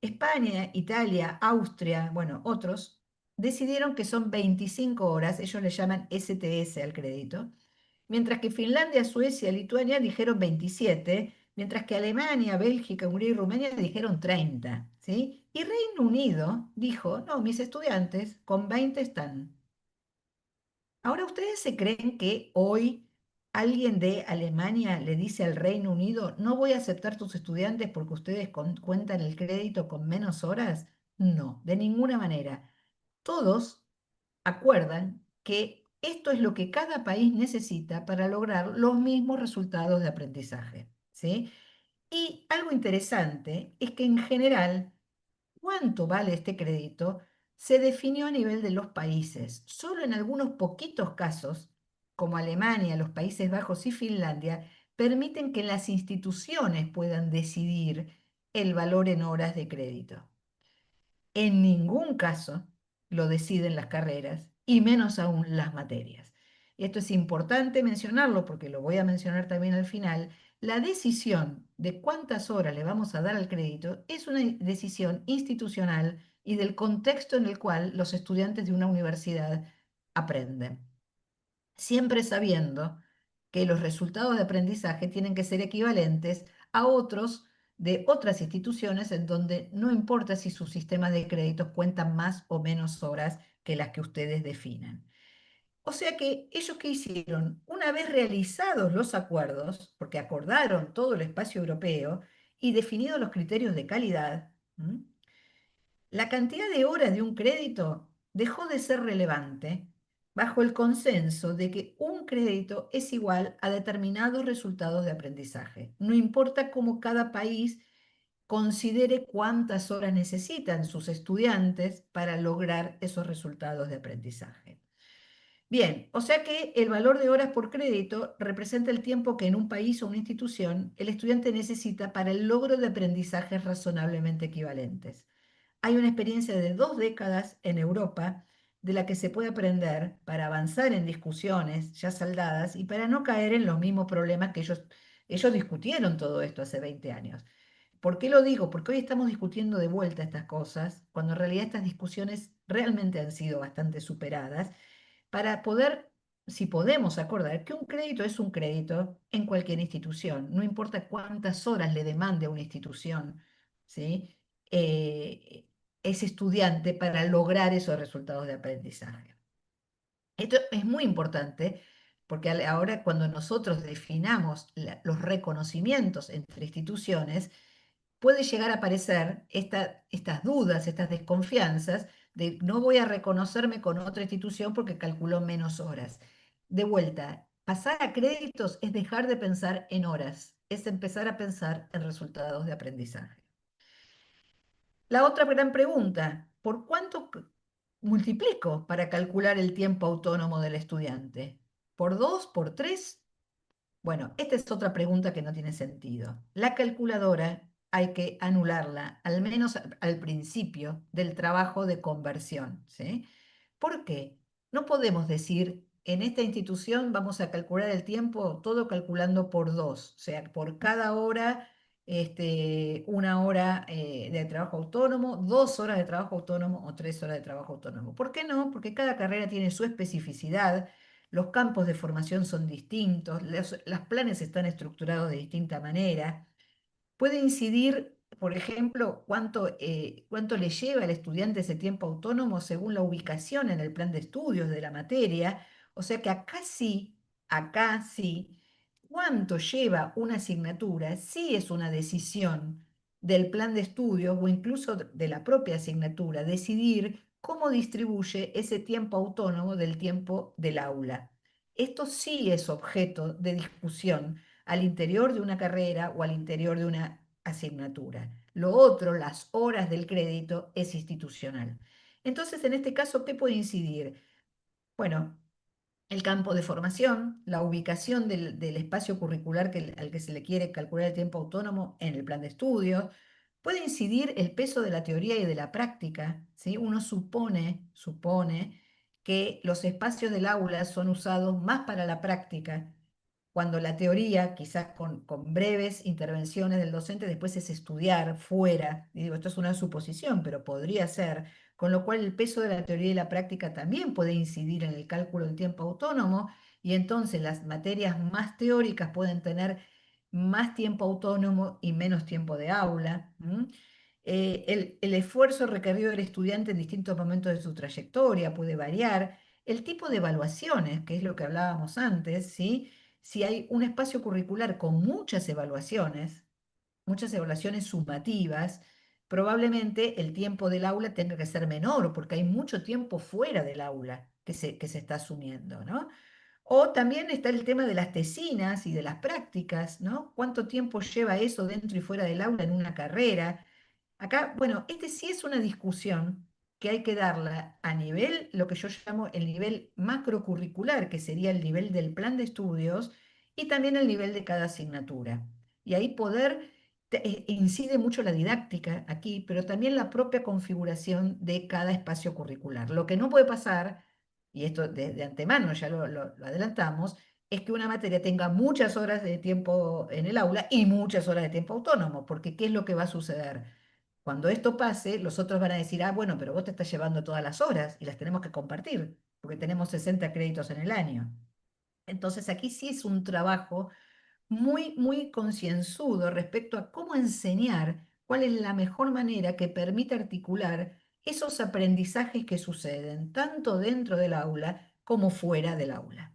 España, Italia, Austria, bueno, otros, decidieron que son 25 horas, ellos le llaman STS al crédito, mientras que Finlandia, Suecia, Lituania dijeron 27, mientras que Alemania, Bélgica, Hungría y Rumania dijeron 30, ¿sí? Y Reino Unido dijo, no, mis estudiantes con 20 están. Ahora, ¿ustedes se creen que hoy alguien de Alemania le dice al Reino Unido, no voy a aceptar tus estudiantes porque ustedes cuentan el crédito con menos horas? No, de ninguna manera. Todos acuerdan que esto es lo que cada país necesita para lograr los mismos resultados de aprendizaje, ¿sí? Y algo interesante es que en general cuánto vale este crédito se definió a nivel de los países. Solo en algunos poquitos casos, como Alemania, los Países Bajos y Finlandia, permiten que las instituciones puedan decidir el valor en horas de crédito. En ningún caso lo deciden las carreras y menos aún las materias. Y esto es importante mencionarlo porque lo voy a mencionar también al final. La decisión de cuántas horas le vamos a dar al crédito es una decisión institucional y del contexto en el cual los estudiantes de una universidad aprenden, siempre sabiendo que los resultados de aprendizaje tienen que ser equivalentes a otros de otras instituciones en donde no importa si sus sistemas de créditos cuentan más o menos horas que las que ustedes definan. O sea que ellos qué hicieron, una vez realizados los acuerdos, porque acordaron todo el espacio europeo y definidos los criterios de calidad, la cantidad de horas de un crédito dejó de ser relevante bajo el consenso de que un crédito es igual a determinados resultados de aprendizaje. No importa cómo cada país considere cuántas horas necesitan sus estudiantes para lograr esos resultados de aprendizaje. Bien, o sea que el valor de horas por crédito representa el tiempo que en un país o una institución el estudiante necesita para el logro de aprendizajes razonablemente equivalentes. Hay una experiencia de 2 décadas en Europa de la que se puede aprender para avanzar en discusiones ya saldadas y para no caer en los mismos problemas que ellos discutieron todo esto hace 20 años. ¿Por qué lo digo? Porque hoy estamos discutiendo de vuelta estas cosas, cuando en realidad estas discusiones realmente han sido bastante superadas, para poder, si podemos acordar, que un crédito es un crédito en cualquier institución, no importa cuántas horas le demande a una institución, ¿sí? Ese estudiante para lograr esos resultados de aprendizaje. Esto es muy importante porque ahora cuando nosotros definamos los reconocimientos entre instituciones, puede llegar a aparecer estas dudas, estas desconfianzas de no voy a reconocerme con otra institución porque calculó menos horas. De vuelta, pasar a créditos es dejar de pensar en horas, es empezar a pensar en resultados de aprendizaje. La otra gran pregunta, ¿por cuánto multiplico para calcular el tiempo autónomo del estudiante? ¿Por 2? ¿Por 3? Bueno, esta es otra pregunta que no tiene sentido. La calculadora hay que anularla, al menos al principio del trabajo de conversión, ¿sí? ¿Por qué? No podemos decir en esta institución vamos a calcular el tiempo todo calculando por 2, o sea, por cada hora, 1 hora de trabajo autónomo, 2 horas de trabajo autónomo o 3 horas de trabajo autónomo. ¿Por qué no? Porque cada carrera tiene su especificidad, los campos de formación son distintos, los planes están estructurados de distinta manera. Puede incidir, por ejemplo, cuánto le lleva al estudiante ese tiempo autónomo según la ubicación en el plan de estudios de la materia. O sea que acá sí, cuánto lleva una asignatura, sí es una decisión del plan de estudios o incluso de la propia asignatura, decidir cómo distribuye ese tiempo autónomo del tiempo del aula. Esto sí es objeto de discusión al interior de una carrera o al interior de una asignatura. Lo otro, las horas del crédito, es institucional. Entonces, en este caso, ¿qué puede incidir? Bueno, el campo de formación, la ubicación del espacio curricular al que se le quiere calcular el tiempo autónomo en el plan de estudios. Puede incidir el peso de la teoría y de la práctica, ¿sí? Uno supone que los espacios del aula son usados más para la práctica, cuando la teoría, quizás con breves intervenciones del docente, después es estudiar fuera. Y digo, esto es una suposición, pero podría ser, con lo cual el peso de la teoría y la práctica también puede incidir en el cálculo del tiempo autónomo, y entonces las materias más teóricas pueden tener más tiempo autónomo y menos tiempo de aula. El esfuerzo requerido del estudiante en distintos momentos de su trayectoria puede variar. El tipo de evaluaciones, que es lo que hablábamos antes, ¿sí? Si hay un espacio curricular con muchas evaluaciones sumativas, probablemente el tiempo del aula tenga que ser menor, porque hay mucho tiempo fuera del aula que se está asumiendo, ¿no? O también está el tema de las tesinas y de las prácticas, ¿no? ¿Cuánto tiempo lleva eso dentro y fuera del aula en una carrera? Acá, bueno, este sí es una discusión que hay que darla a nivel, lo que yo llamo el nivel macrocurricular, que sería el nivel del plan de estudios, y también el nivel de cada asignatura. Y ahí incide mucho la didáctica aquí, pero también la propia configuración de cada espacio curricular. Lo que no puede pasar, y esto de antemano ya lo adelantamos, es que una materia tenga muchas horas de tiempo en el aula y muchas horas de tiempo autónomo, porque ¿qué es lo que va a suceder? Cuando esto pase, los otros van a decir, ah, bueno, pero vos te estás llevando todas las horas y las tenemos que compartir, porque tenemos 60 créditos en el año. Entonces aquí sí es un trabajo muy, muy concienzudo respecto a cómo enseñar, cuál es la mejor manera que permite articular esos aprendizajes que suceden tanto dentro del aula como fuera del aula.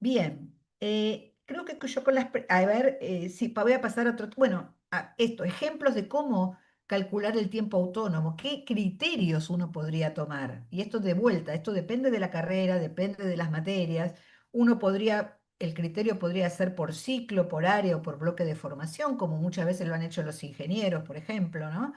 Bien, creo que yo con a ver, si voy a pasar a otro, bueno, a esto, ejemplos de cómo calcular el tiempo autónomo, qué criterios uno podría tomar. Y esto de vuelta, esto depende de la carrera, depende de las materias. El criterio podría ser por ciclo, por área o por bloque de formación, como muchas veces lo han hecho los ingenieros, por ejemplo, ¿no?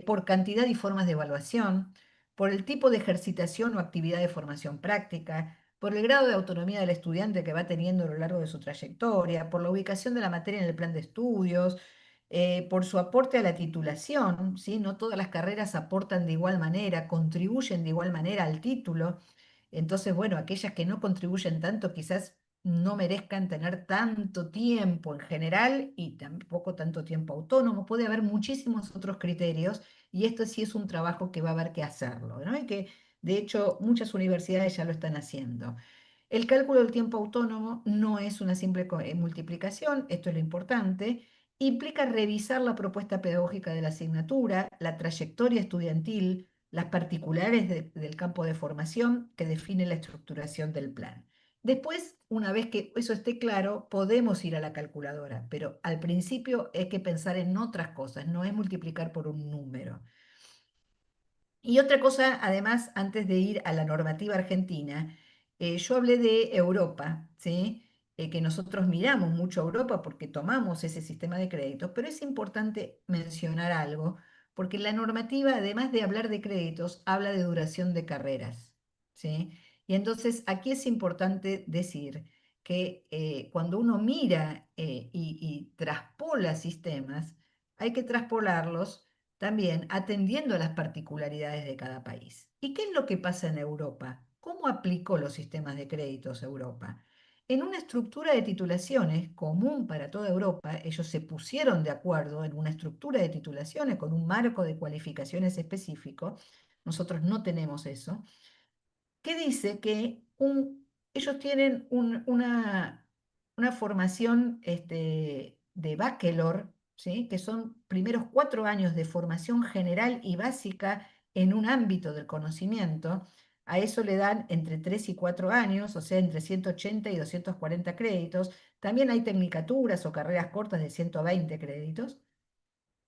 Por cantidad y formas de evaluación, por el tipo de ejercitación o actividad de formación práctica, por el grado de autonomía del estudiante que va teniendo a lo largo de su trayectoria, por la ubicación de la materia en el plan de estudios, por su aporte a la titulación, ¿sí? No todas las carreras aportan de igual manera, contribuyen de igual manera al título. Entonces, bueno, aquellas que no contribuyen tanto quizás no merezcan tener tanto tiempo en general y tampoco tanto tiempo autónomo. Puede haber muchísimos otros criterios y esto sí es un trabajo que va a haber que hacerlo, ¿no? Y que de hecho muchas universidades ya lo están haciendo. El cálculo del tiempo autónomo no es una simple multiplicación, esto es lo importante. Implica revisar la propuesta pedagógica de la asignatura, la trayectoria estudiantil, las particulares del campo de formación que define la estructuración del plan. Después, una vez que eso esté claro, podemos ir a la calculadora, pero al principio hay que pensar en otras cosas, no es multiplicar por un número. Y otra cosa, además, antes de ir a la normativa argentina, yo hablé de Europa, ¿sí? Que nosotros miramos mucho a Europa porque tomamos ese sistema de créditos, pero es importante mencionar algo, porque la normativa, además de hablar de créditos, habla de duración de carreras, ¿sí? Y entonces aquí es importante decir que cuando uno mira y traspola sistemas, hay que traspolarlos también atendiendo a las particularidades de cada país. ¿Y qué es lo que pasa en Europa? ¿Cómo aplicó los sistemas de créditos Europa? En una estructura de titulaciones común para toda Europa, ellos se pusieron de acuerdo en una estructura de titulaciones con un marco de cualificaciones específico. Nosotros no tenemos eso, que dice que ellos tienen una formación de bachelor, ¿sí? Que son primeros 4 años de formación general y básica en un ámbito del conocimiento. A eso le dan entre 3 y 4 años, o sea, entre 180 y 240 créditos. También hay tecnicaturas o carreras cortas de 120 créditos.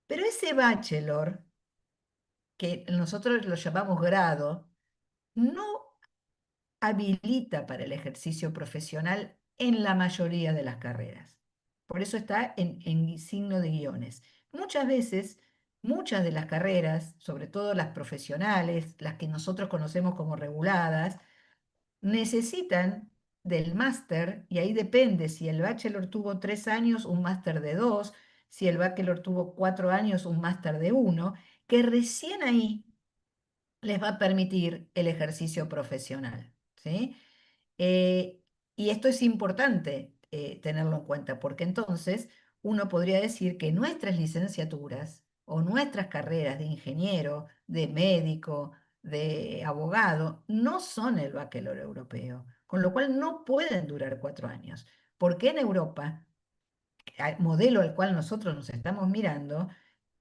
Pero ese bachelor, que nosotros lo llamamos grado, no habilita para el ejercicio profesional en la mayoría de las carreras. Por eso está en signo de guiones. Muchas veces, muchas de las carreras, sobre todo las profesionales, las que nosotros conocemos como reguladas, necesitan del máster, y ahí depende si el bachelor tuvo 3 años, un máster de 2, si el bachelor tuvo 4 años, un máster de 1, que recién ahí les va a permitir el ejercicio profesional, ¿sí? Eh, y esto es importante tenerlo en cuenta, porque entonces uno podría decir que nuestras licenciaturas o nuestras carreras de ingeniero, de médico, de abogado, no son el bachelor europeo, con lo cual no pueden durar 4 años, porque en Europa, modelo al cual nosotros nos estamos mirando,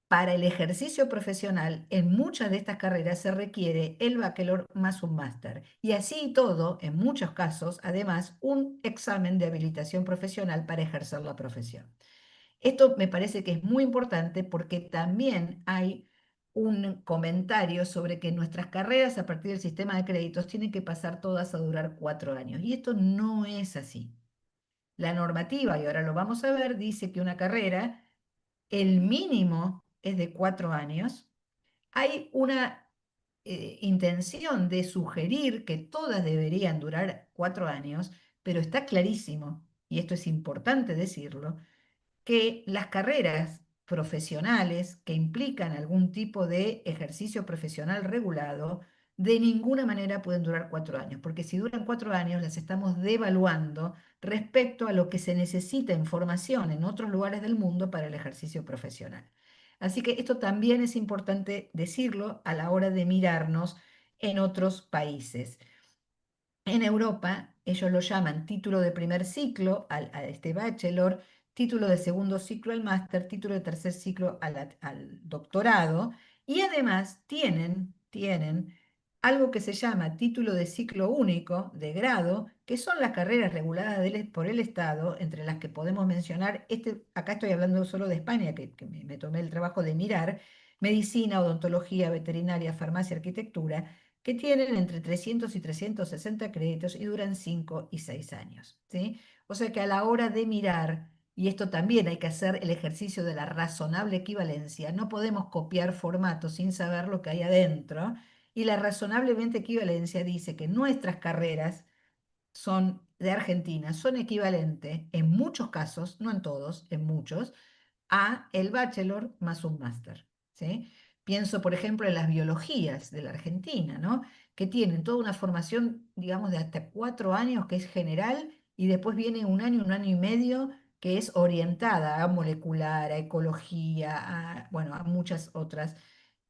para el ejercicio profesional, en muchas de estas carreras se requiere el bachelor más un máster. Y así y todo, en muchos casos, además, un examen de habilitación profesional para ejercer la profesión. Esto me parece que es muy importante porque también hay un comentario sobre que nuestras carreras a partir del sistema de créditos tienen que pasar todas a durar 4 años. Y esto no es así. La normativa, y ahora lo vamos a ver, dice que una carrera, el mínimo es de 4 años. Hay una intención de sugerir que todas deberían durar 4 años, pero está clarísimo, y esto es importante decirlo, que las carreras profesionales que implican algún tipo de ejercicio profesional regulado, de ninguna manera pueden durar 4 años, porque si duran 4 años las estamos devaluando respecto a lo que se necesita en formación en otros lugares del mundo para el ejercicio profesional. Así que esto también es importante decirlo a la hora de mirarnos en otros países. En Europa, ellos lo llaman título de primer ciclo a este bachelor, título de segundo ciclo al máster, título de tercer ciclo al doctorado, y además tienen algo que se llama título de ciclo único de grado, que son las carreras reguladas por el Estado, entre las que podemos mencionar, acá estoy hablando solo de España, que me tomé el trabajo de mirar, medicina, odontología, veterinaria, farmacia, arquitectura, que tienen entre 300 y 360 créditos y duran 5 y 6 años, ¿sí? O sea que a la hora de mirar, y esto también hay que hacer el ejercicio de la razonable equivalencia, no podemos copiar formatos sin saber lo que hay adentro, y la razonablemente equivalencia dice que nuestras carreras son de Argentina, son equivalentes en muchos casos, no en todos, en muchos, a el bachelor más un máster, ¿sí? Pienso, por ejemplo, en las biologías de la Argentina, ¿no? Que tienen toda una formación, digamos, de hasta 4 años, que es general, y después viene un año y medio, que es orientada a molecular, a ecología, bueno, a muchas otras.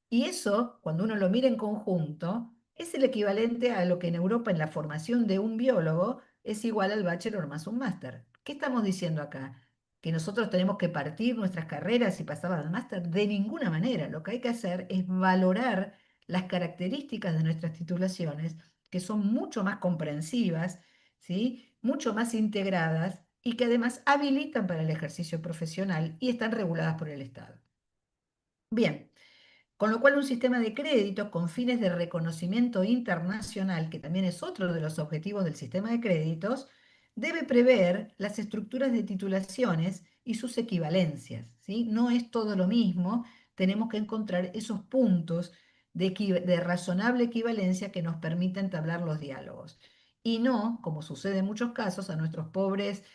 Y eso, cuando uno lo mira en conjunto, es el equivalente a lo que en Europa en la formación de un biólogo es igual al bachelor más un máster. ¿Qué estamos diciendo acá? ¿Que nosotros tenemos que partir nuestras carreras y pasarlas al máster? De ninguna manera. Lo que hay que hacer es valorar las características de nuestras titulaciones, que son mucho más comprensivas, ¿sí? Mucho más integradas y que además habilitan para el ejercicio profesional y están reguladas por el Estado. Bien. Con lo cual, un sistema de créditos con fines de reconocimiento internacional, que también es otro de los objetivos del sistema de créditos, debe prever las estructuras de titulaciones y sus equivalencias, ¿sí? No es todo lo mismo, tenemos que encontrar esos puntos de razonable equivalencia que nos permitan entablar los diálogos. Y no, como sucede en muchos casos, a nuestros pobres,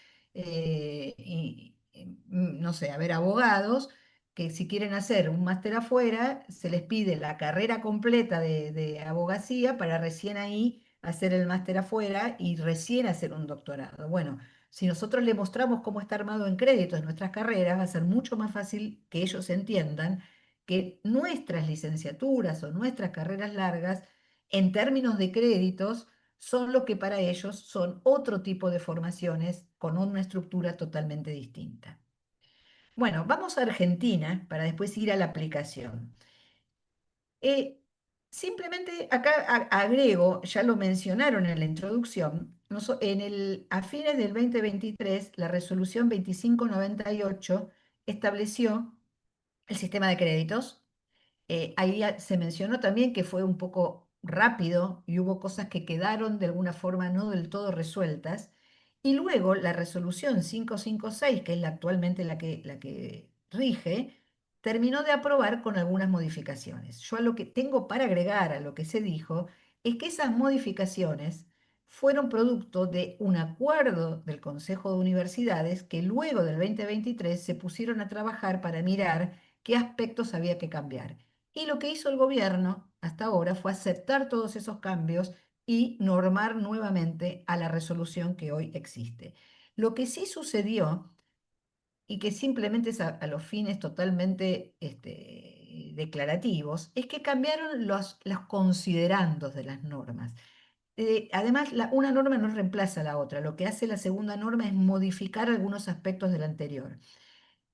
no sé, a ver, abogados que si quieren hacer un máster afuera, se les pide la carrera completa de abogacía para recién ahí hacer el máster afuera y recién hacer un doctorado. Bueno, si nosotros le mostramos cómo está armado en créditos nuestras carreras, va a ser mucho más fácil que ellos entiendan que nuestras licenciaturas o nuestras carreras largas, en términos de créditos, son lo que para ellos son otro tipo de formaciones con una estructura totalmente distinta. Bueno, vamos a Argentina para después ir a la aplicación. Eh, Simplemente acá agrego, ya lo mencionaron en la introducción, a fines del 2023, la resolución 2598 estableció el sistema de créditos. Ahí se mencionó también que fue un poco rápido y hubo cosas que quedaron de alguna forma no del todo resueltas. Y luego la resolución 556, que es actualmente la que rige, terminó de aprobar con algunas modificaciones. Yo a lo que tengo para agregar a lo que se dijo es que esas modificaciones fueron producto de un acuerdo del Consejo de Universidades que luego del 2023 se pusieron a trabajar para mirar qué aspectos había que cambiar. Y lo que hizo el gobierno hasta ahora fue aceptar todos esos cambios y normar nuevamente a la resolución que hoy existe. Lo que sí sucedió, y que simplemente es a los fines totalmente declarativos, es que cambiaron los considerandos de las normas. Además, una norma no reemplaza a la otra. Lo que hace la segunda norma es modificar algunos aspectos de la anterior.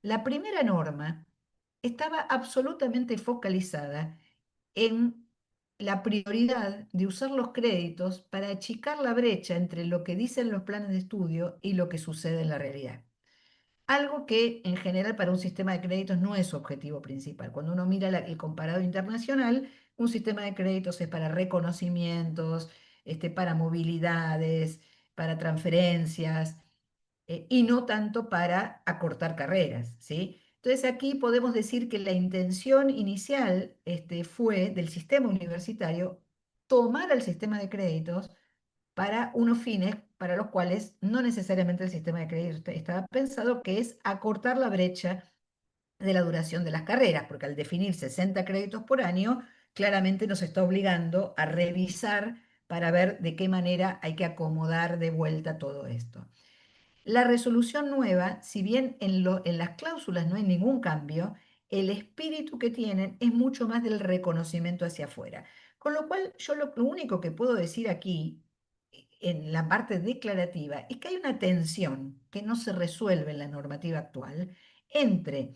La primera norma estaba absolutamente focalizada en la prioridad de usar los créditos para achicar la brecha entre lo que dicen los planes de estudio y lo que sucede en la realidad. Algo que en general para un sistema de créditos no es su objetivo principal. Cuando uno mira el comparado internacional, un sistema de créditos es para reconocimientos, para movilidades, para transferencias, y no tanto para acortar carreras, ¿sí? Entonces aquí podemos decir que la intención inicial fue del sistema universitario tomar el sistema de créditos para unos fines para los cuales no necesariamente el sistema de créditos estaba pensado, que es acortar la brecha de la duración de las carreras, porque al definir 60 créditos por año, claramente nos está obligando a revisar para ver de qué manera hay que acomodar de vuelta todo esto. La resolución nueva, si bien en las cláusulas no hay ningún cambio, el espíritu que tienen es mucho más del reconocimiento hacia afuera. Con lo cual, yo lo único que puedo decir aquí, en la parte declarativa, es que hay una tensión que no se resuelve en la normativa actual entre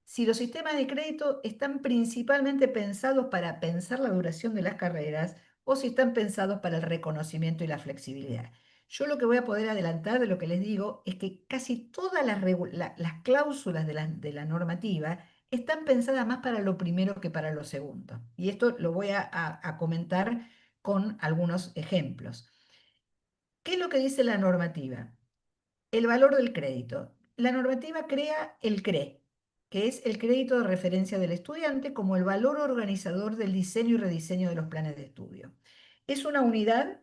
si los sistemas de crédito están principalmente pensados para pensar la duración de las carreras o si están pensados para el reconocimiento y la flexibilidad. Yo lo que voy a poder adelantar de lo que les digo es que casi todas las cláusulas de la normativa están pensadas más para lo primero que para lo segundo. Y esto lo voy a comentar con algunos ejemplos. ¿Qué es lo que dice la normativa? El valor del crédito. La normativa crea el CRE, que es el crédito de referencia del estudiante como el valor organizador del diseño y rediseño de los planes de estudio. Es una unidad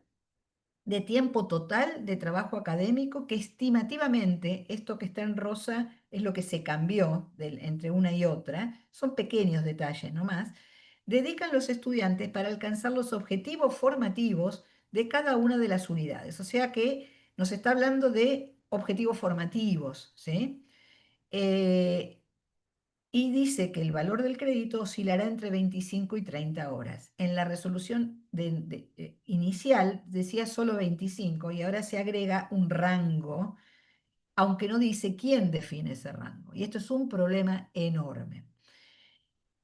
de tiempo total de trabajo académico que estimativamente, esto que está en rosa es lo que se cambió entre una y otra, son pequeños detalles nomás, dedican los estudiantes para alcanzar los objetivos formativos de cada una de las unidades. O sea que nos está hablando de objetivos formativos, ¿sí? Eh, y dice que el valor del crédito oscilará entre 25 y 30 horas. En la resolución inicial decía solo 25 y ahora se agrega un rango, aunque no dice quién define ese rango. Y esto es un problema enorme.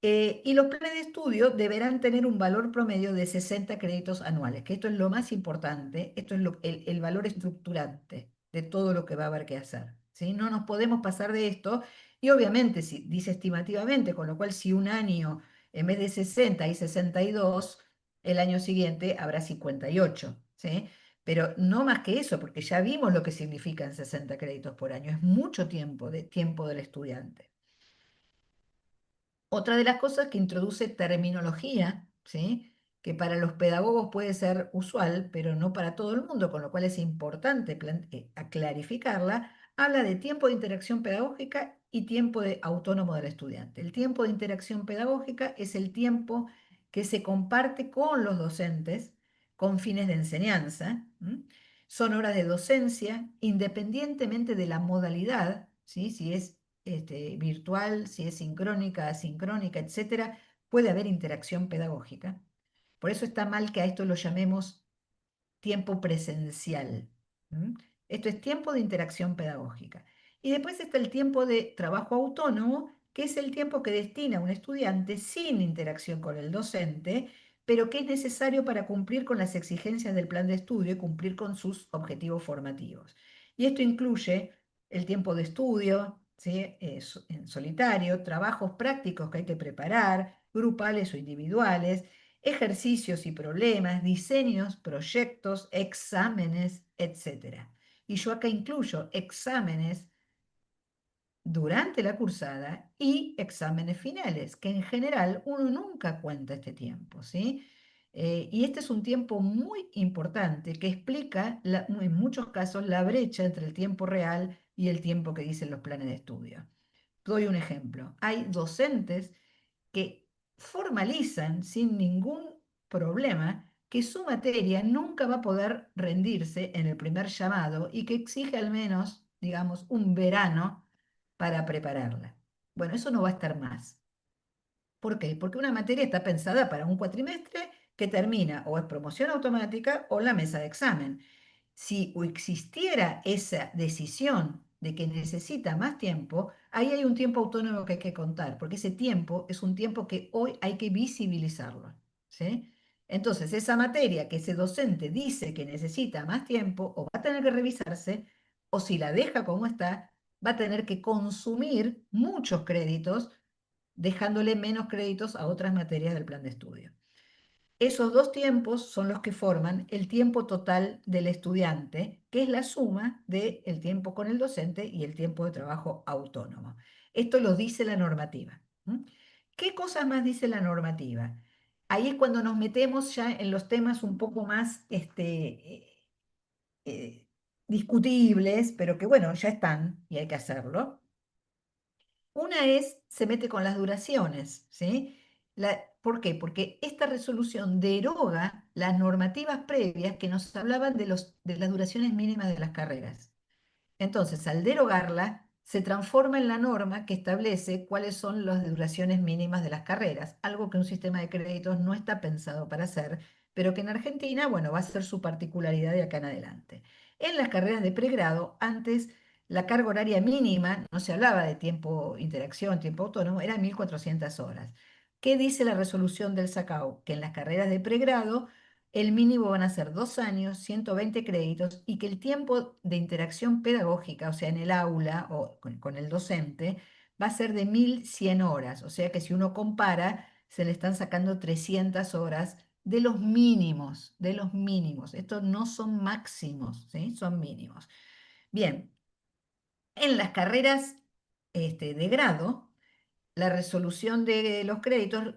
Y los planes de estudio deberán tener un valor promedio de 60 créditos anuales, que esto es lo más importante, esto es el valor estructurante de todo lo que va a haber que hacer, ¿sí? No nos podemos pasar de esto, y obviamente si, dice estimativamente, con lo cual si un año en vez de 60 hay 62, el año siguiente habrá 58, ¿sí? Pero no más que eso, porque ya vimos lo que significan 60 créditos por año, es mucho tiempo del estudiante. Otra de las cosas que introduce terminología, ¿sí? Que para los pedagogos puede ser usual, pero no para todo el mundo, con lo cual es importante clarificarla, habla de tiempo de interacción pedagógica y tiempo autónomo del estudiante. El tiempo de interacción pedagógica es el tiempo que se comparte con los docentes con fines de enseñanza. Son horas de docencia, independientemente de la modalidad, ¿sí? Si es virtual, si es sincrónica, asincrónica, etcétera, puede haber interacción pedagógica. Por eso está mal que a esto lo llamemos tiempo presencial. Esto es tiempo de interacción pedagógica. Y después está el tiempo de trabajo autónomo, que es el tiempo que destina un estudiante sin interacción con el docente, pero que es necesario para cumplir con las exigencias del plan de estudio y cumplir con sus objetivos formativos. Y esto incluye el tiempo de estudio, ¿sí? En solitario, trabajos prácticos que hay que preparar, grupales o individuales, ejercicios y problemas, diseños, proyectos, exámenes, etc. Y yo acá incluyo exámenes durante la cursada y exámenes finales, que en general uno nunca cuenta este tiempo, ¿sí? Y este es un tiempo muy importante que explica en muchos casos la brecha entre el tiempo real y el tiempo que dicen los planes de estudio. Doy un ejemplo. Hay docentes que formalizan sin ningún problema que su materia nunca va a poder rendirse en el primer llamado y que exige al menos, digamos, un verano para prepararla. Bueno, eso no va a estar más. ¿Por qué? Porque una materia está pensada para un cuatrimestre que termina o es promoción automática o la mesa de examen. Si existiera esa decisión de que necesita más tiempo, ahí hay un tiempo autónomo que hay que contar, porque ese tiempo es un tiempo que hoy hay que visibilizarlo, ¿sí? Entonces, esa materia que ese docente dice que necesita más tiempo, o va a tener que revisarse, o si la deja como está, va a tener que consumir muchos créditos, dejándole menos créditos a otras materias del plan de estudio. Esos dos tiempos son los que forman el tiempo total del estudiante, que es la suma del tiempo con el docente y el tiempo de trabajo autónomo. Esto lo dice la normativa. ¿Qué cosas más dice la normativa? Ahí es cuando nos metemos ya en los temas un poco más discutibles, pero que bueno, ya están y hay que hacerlo. Una es, se mete con las duraciones, ¿sí? ¿Por qué? Porque esta resolución deroga las normativas previas que nos hablaban de las duraciones mínimas de las carreras. Entonces, al derogarla, se transforma en la norma que establece cuáles son las duraciones mínimas de las carreras, algo que un sistema de créditos no está pensado para hacer, pero que en Argentina, bueno, va a ser su particularidad de acá en adelante. En las carreras de pregrado, antes la carga horaria mínima, no se hablaba de tiempo interacción, tiempo autónomo, era 1.400 horas. ¿Qué dice la resolución del SACAU? Que en las carreras de pregrado el mínimo van a ser 2 años, 120 créditos y que el tiempo de interacción pedagógica, o sea, en el aula o con el docente, va a ser de 1.100 horas. O sea que si uno compara, se le están sacando 300 horas de los mínimos, de los mínimos. Estos no son máximos, ¿sí? Son mínimos. Bien, en las carreras de grado, la resolución de los créditos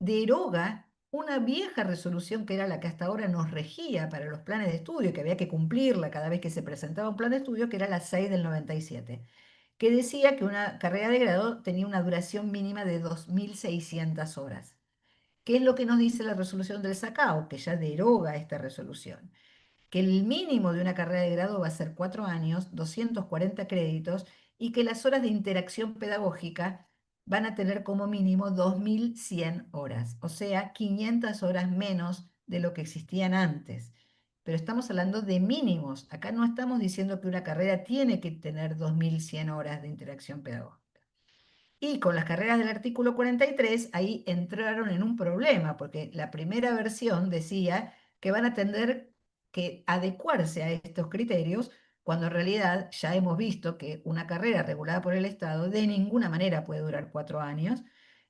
deroga una vieja resolución que era la que hasta ahora nos regía para los planes de estudio, que había que cumplirla cada vez que se presentaba un plan de estudio, que era la 6 del 97, que decía que una carrera de grado tenía una duración mínima de 2.600 horas. ¿Qué es lo que nos dice la resolución del SACAO? Que ya deroga esta resolución, que el mínimo de una carrera de grado va a ser 4 años, 240 créditos, y que las horas de interacción pedagógica van a tener como mínimo 2.100 horas, o sea, 500 horas menos de lo que existían antes. Pero estamos hablando de mínimos. Acá no estamos diciendo que una carrera tiene que tener 2.100 horas de interacción pedagógica. Y con las carreras del artículo 43, ahí entraron en un problema, porque la primera versión decía que van a tener que adecuarse a estos criterios, cuando en realidad ya hemos visto que una carrera regulada por el Estado de ninguna manera puede durar 4 años,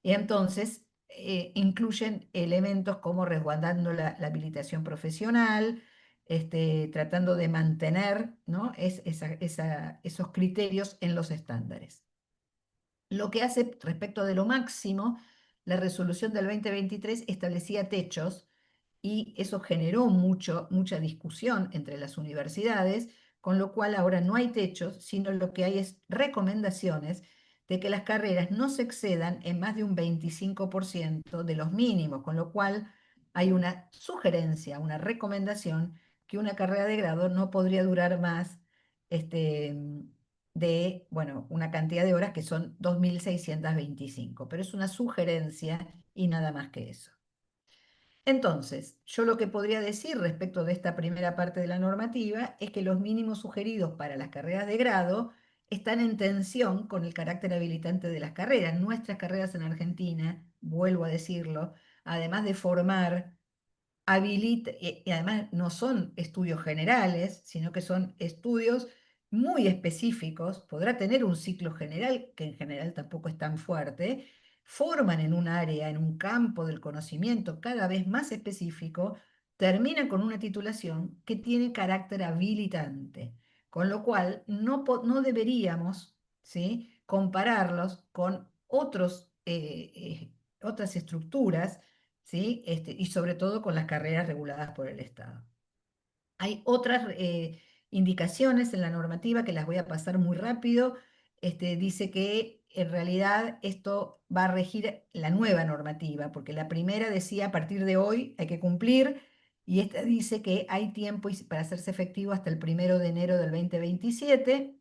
y entonces incluyen elementos como resguardando la habilitación profesional, tratando de mantener, ¿no? Esos criterios en los estándares. Lo que hace respecto de lo máximo, la resolución del 2023 establecía techos y eso generó mucha discusión entre las universidades, con lo cual ahora no hay techos, sino lo que hay es recomendaciones de que las carreras no se excedan en más de un 25% de los mínimos, con lo cual hay una sugerencia, una recomendación que una carrera de grado no podría durar más este, de, bueno, una cantidad de horas que son 2.625, pero es una sugerencia y nada más que eso. Entonces, yo lo que podría decir respecto de esta primera parte de la normativa es que los mínimos sugeridos para las carreras de grado están en tensión con el carácter habilitante de las carreras. Nuestras carreras en Argentina, vuelvo a decirlo, además de formar habilita, y además no son estudios generales, sino que son estudios muy específicos, podrá tener un ciclo general, que en general tampoco es tan fuerte, forman en un área, en un campo del conocimiento cada vez más específico, terminan con una titulación que tiene carácter habilitante, con lo cual no deberíamos, ¿sí?, compararlos con otras estructuras, ¿sí? Y sobre todo con las carreras reguladas por el Estado. Hay otras indicaciones en la normativa que las voy a pasar muy rápido. Dice que en realidad esto va a regir la nueva normativa, porque la primera decía a partir de hoy hay que cumplir, y esta dice que hay tiempo para hacerse efectivo hasta el 1 de enero del 2027.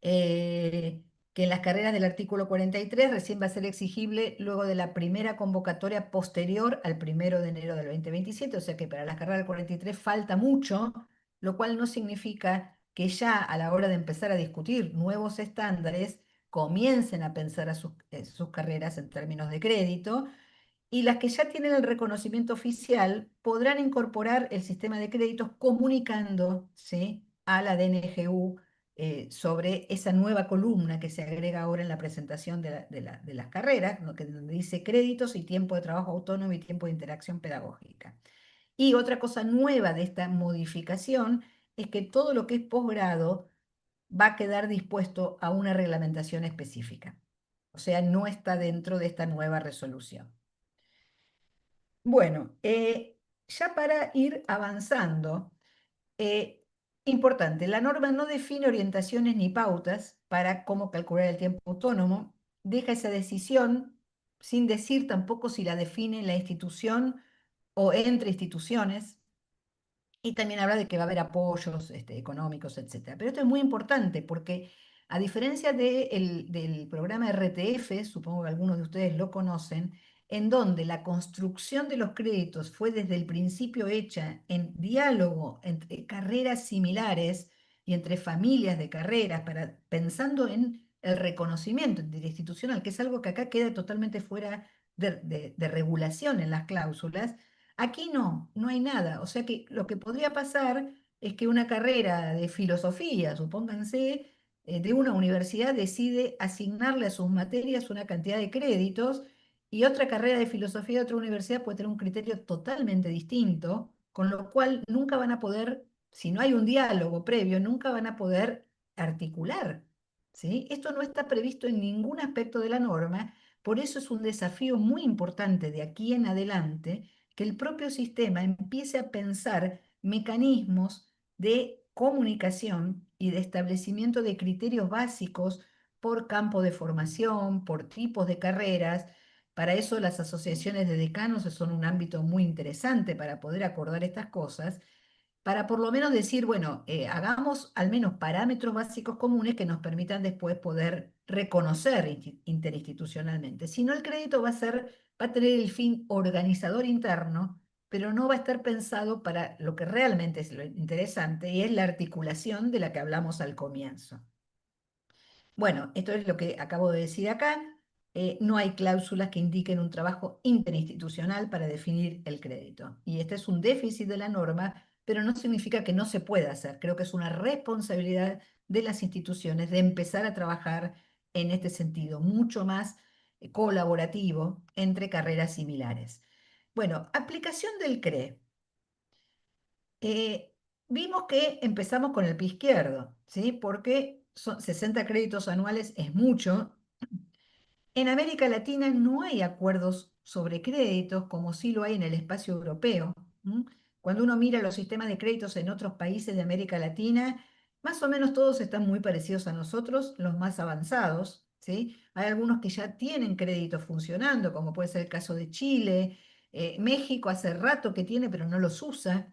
eh, que en las carreras del artículo 43 recién va a ser exigible luego de la primera convocatoria posterior al 1 de enero del 2027, o sea que para las carreras del 43 falta mucho, lo cual no significa que ya a la hora de empezar a discutir nuevos estándares comiencen a pensar sus carreras en términos de crédito, y las que ya tienen el reconocimiento oficial podrán incorporar el sistema de créditos comunicando, ¿sí?, a la DNGU sobre esa nueva columna que se agrega ahora en la presentación de las carreras, ¿no?, donde dice créditos y tiempo de trabajo autónomo y tiempo de interacción pedagógica. Y otra cosa nueva de esta modificación es que todo lo que es posgrado va a quedar dispuesto a una reglamentación específica. O sea, no está dentro de esta nueva resolución. Bueno, ya para ir avanzando, eh, importante, la norma no define orientaciones ni pautas para cómo calcular el tiempo autónomo, deja esa decisión sin decir tampoco si la define la institución o entre instituciones, y también habla de que va a haber apoyos económicos, etcétera. Pero esto es muy importante porque, a diferencia del programa RTF, supongo que algunos de ustedes lo conocen, en donde la construcción de los créditos fue desde el principio hecha en diálogo entre carreras similares y entre familias de carreras, pensando en el reconocimiento interinstitucional, que es algo que acá queda totalmente fuera de regulación en las cláusulas. Aquí no hay nada. O sea que lo que podría pasar es que una carrera de filosofía, supónganse, de una universidad decide asignarle a sus materias una cantidad de créditos, y otra carrera de filosofía de otra universidad puede tener un criterio totalmente distinto, con lo cual nunca van a poder, si no hay un diálogo previo, nunca van a poder articular, ¿sí? Esto no está previsto en ningún aspecto de la norma, por eso es un desafío muy importante de aquí en adelante que el propio sistema empiece a pensar mecanismos de comunicación y de establecimiento de criterios básicos por campo de formación, por tipos de carreras. Para eso las asociaciones de decanos son un ámbito muy interesante para poder acordar estas cosas, para por lo menos decir, bueno, hagamos al menos parámetros básicos comunes que nos permitan después poder reconocer interinstitucionalmente. Si no, el crédito va a tener el fin organizador interno, pero no va a estar pensado para lo que realmente es lo interesante, y es la articulación de la que hablamos al comienzo. Bueno, esto es lo que acabo de decir acá. No hay cláusulas que indiquen un trabajo interinstitucional para definir el crédito. Y este es un déficit de la norma, pero no significa que no se pueda hacer. Creo que es una responsabilidad de las instituciones de empezar a trabajar en este sentido, mucho más colaborativo entre carreras similares. Bueno, aplicación del CRE. Vimos que empezamos con el pie izquierdo, ¿sí? Porque 60 créditos anuales es mucho. En América Latina no hay acuerdos sobre créditos como sí lo hay en el espacio europeo. Cuando uno mira los sistemas de créditos en otros países de América Latina, más o menos todos están muy parecidos a nosotros, los más avanzados, ¿sí? Hay algunos que ya tienen créditos funcionando, como puede ser el caso de Chile, México hace rato que tiene, pero no los usa.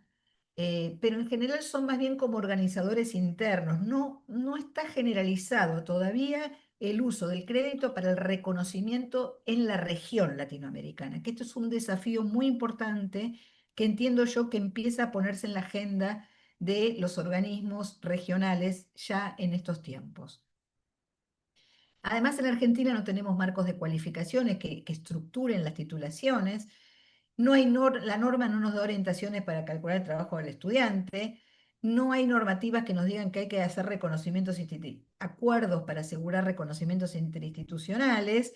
Pero en general son más bien como organizadores internos. No está generalizado todavía el uso del crédito para el reconocimiento en la región latinoamericana, que esto es un desafío muy importante que entiendo yo que empieza a ponerse en la agenda de los organismos regionales ya en estos tiempos. Además, en Argentina no tenemos marcos de cualificaciones que estructuren las titulaciones. No hay la norma no nos da orientaciones para calcular el trabajo del estudiante. No hay normativas que nos digan que hay que hacer reconocimientos, acuerdos para asegurar reconocimientos interinstitucionales.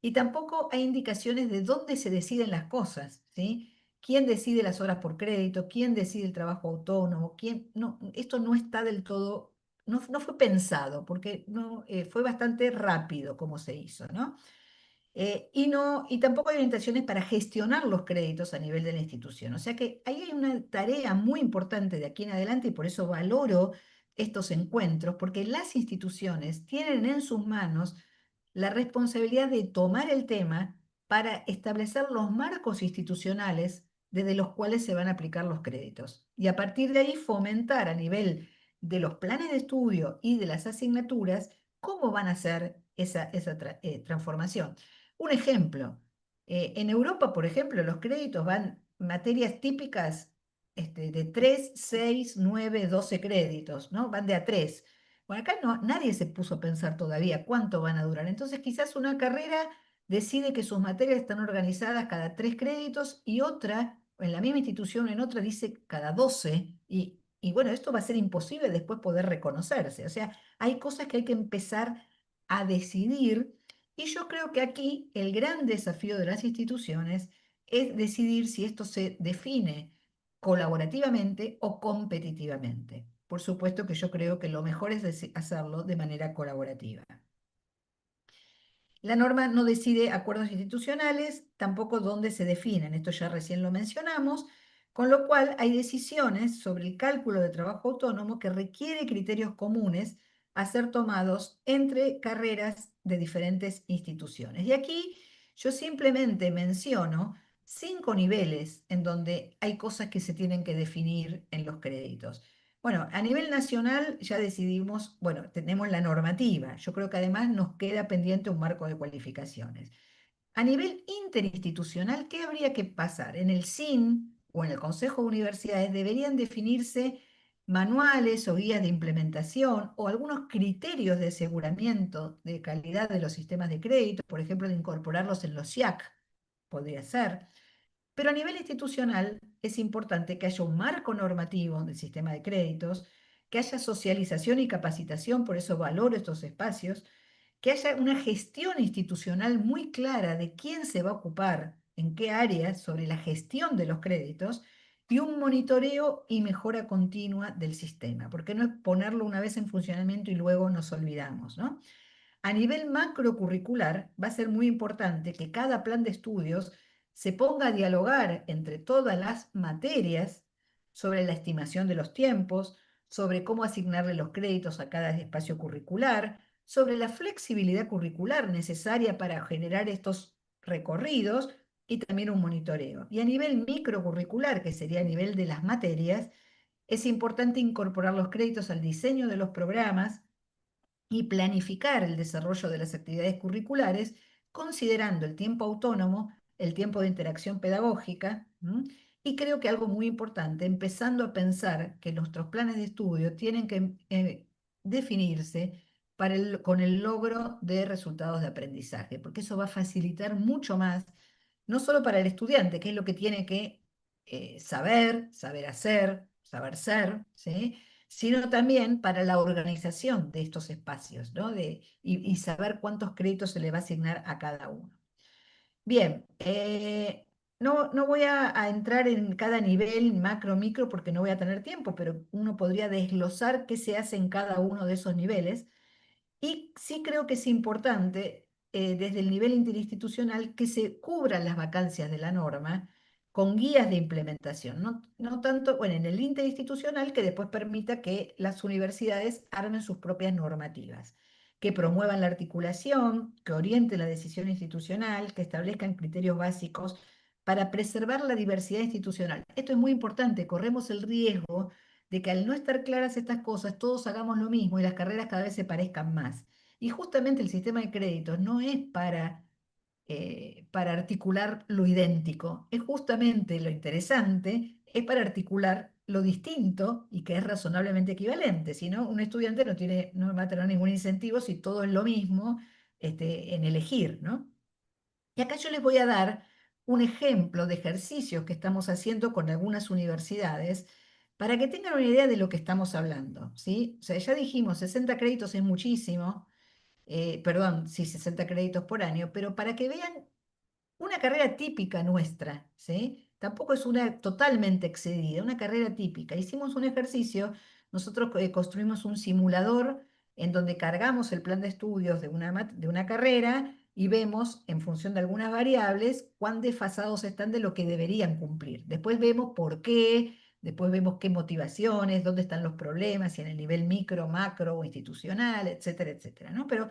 Y tampoco hay indicaciones de dónde se deciden las cosas, ¿sí? ¿Quién decide las horas por crédito? ¿Quién decide el trabajo autónomo? ¿Quién? No, esto no está del todo, no fue pensado, porque no, fue bastante rápido como se hizo, ¿no? Y tampoco hay orientaciones para gestionar los créditos a nivel de la institución. O sea que ahí hay una tarea muy importante de aquí en adelante y por eso valoro estos encuentros, porque las instituciones tienen en sus manos la responsabilidad de tomar el tema para establecer los marcos institucionales desde los cuales se van a aplicar los créditos. Y a partir de ahí fomentar a nivel de los planes de estudio y de las asignaturas cómo van a hacer esa transformación. Un ejemplo, en Europa, por ejemplo, los créditos van materias típicas de 3, 6, 9, 12 créditos, ¿no? Van de a 3. Bueno, acá no, nadie se puso a pensar todavía cuánto van a durar. Entonces, quizás una carrera decide que sus materias están organizadas cada 3 créditos y otra, en la misma institución, en otra dice cada 12. Y bueno, esto va a ser imposible después poder reconocerse. O sea, hay cosas que hay que empezar a decidir y yo creo que aquí el gran desafío de las instituciones es decidir si esto se define colaborativamente o competitivamente. Por supuesto que yo creo que lo mejor es hacerlo de manera colaborativa. La norma no decide acuerdos institucionales, tampoco dónde se definen, esto ya recién lo mencionamos, con lo cual hay decisiones sobre el cálculo de trabajo autónomo que requiere criterios comunes a ser tomados entre carreras de diferentes instituciones. Y aquí yo simplemente menciono 5 niveles en donde hay cosas que se tienen que definir en los créditos. Bueno, a nivel nacional ya decidimos, bueno, tenemos la normativa. Yo creo que además nos queda pendiente un marco de cualificaciones. A nivel interinstitucional, ¿qué habría que pasar? En el SIN o en el Consejo de Universidades deberían definirse manuales o guías de implementación o algunos criterios de aseguramiento de calidad de los sistemas de crédito, por ejemplo, de incorporarlos en los SIAC, podría ser. Pero a nivel institucional es importante que haya un marco normativo del sistema de créditos, que haya socialización y capacitación, por eso valoro estos espacios, que haya una gestión institucional muy clara de quién se va a ocupar en qué áreas sobre la gestión de los créditos y un monitoreo y mejora continua del sistema, porque no es ponerlo una vez en funcionamiento y luego nos olvidamos, ¿no? A nivel macrocurricular, va a ser muy importante que cada plan de estudios se ponga a dialogar entre todas las materias sobre la estimación de los tiempos, sobre cómo asignarle los créditos a cada espacio curricular, sobre la flexibilidad curricular necesaria para generar estos recorridos y también un monitoreo. Y a nivel microcurricular, que sería a nivel de las materias, es importante incorporar los créditos al diseño de los programas y planificar el desarrollo de las actividades curriculares considerando el tiempo autónomo, el tiempo de interacción pedagógica, y creo que algo muy importante, empezando a pensar que nuestros planes de estudio tienen que definirse con el logro de resultados de aprendizaje, porque eso va a facilitar mucho más, no solo para el estudiante, que es lo que tiene que saber hacer, saber ser, ¿sí? Sino también para la organización de estos espacios, ¿no? Y saber cuántos créditos se le va a asignar a cada uno. Bien, no voy a entrar en cada nivel, macro, micro, porque no voy a tener tiempo, pero uno podría desglosar qué se hace en cada uno de esos niveles. Y sí creo que es importante, desde el nivel interinstitucional, que se cubran las vacancias de la norma con guías de implementación, no tanto, bueno, en el interinstitucional que después permita que las universidades armen sus propias normativas, que promuevan la articulación, que orienten la decisión institucional, que establezcan criterios básicos para preservar la diversidad institucional. Esto es muy importante, corremos el riesgo de que al no estar claras estas cosas, todos hagamos lo mismo y las carreras cada vez se parezcan más. Y justamente el sistema de créditos no es para articular lo idéntico, es justamente lo interesante, es para articular lo distinto y que es razonablemente equivalente. Si no, un estudiante no va a tener ningún incentivo si todo es lo mismo en elegir, ¿no? Y acá yo les voy a dar un ejemplo de ejercicios que estamos haciendo con algunas universidades para que tengan una idea de lo que estamos hablando, ¿sí? O sea, ya dijimos, 60 créditos es muchísimo, perdón, sí, 60 créditos por año, pero para que vean una carrera típica nuestra, ¿sí? Tampoco es una totalmente excedida, una carrera típica. Hicimos un ejercicio, nosotros construimos un simulador en donde cargamos el plan de estudios de una carrera y vemos, en función de algunas variables, cuán desfasados están de lo que deberían cumplir. Después vemos por qué, después vemos qué motivaciones, dónde están los problemas, si en el nivel micro, macro o institucional, etcétera, etcétera, ¿no? Pero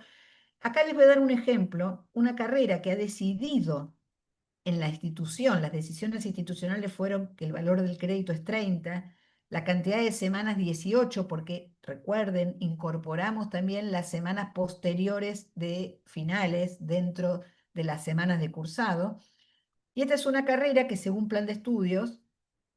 acá les voy a dar un ejemplo, una carrera que ha decidido en la institución, las decisiones institucionales fueron que el valor del crédito es 30, la cantidad de semanas 18, porque recuerden, incorporamos también las semanas posteriores de finales dentro de las semanas de cursado. Y esta es una carrera que según plan de estudios,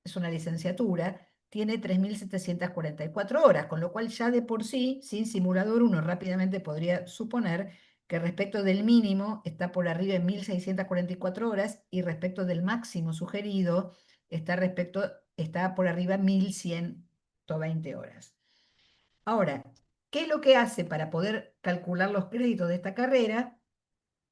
es una licenciatura, tiene 3.744 horas, con lo cual ya de por sí, sin simulador, uno rápidamente podría suponer que respecto del mínimo está por arriba en 1.644 horas y respecto del máximo sugerido está por arriba 1.120 horas. Ahora, ¿qué es lo que hace para poder calcular los créditos de esta carrera?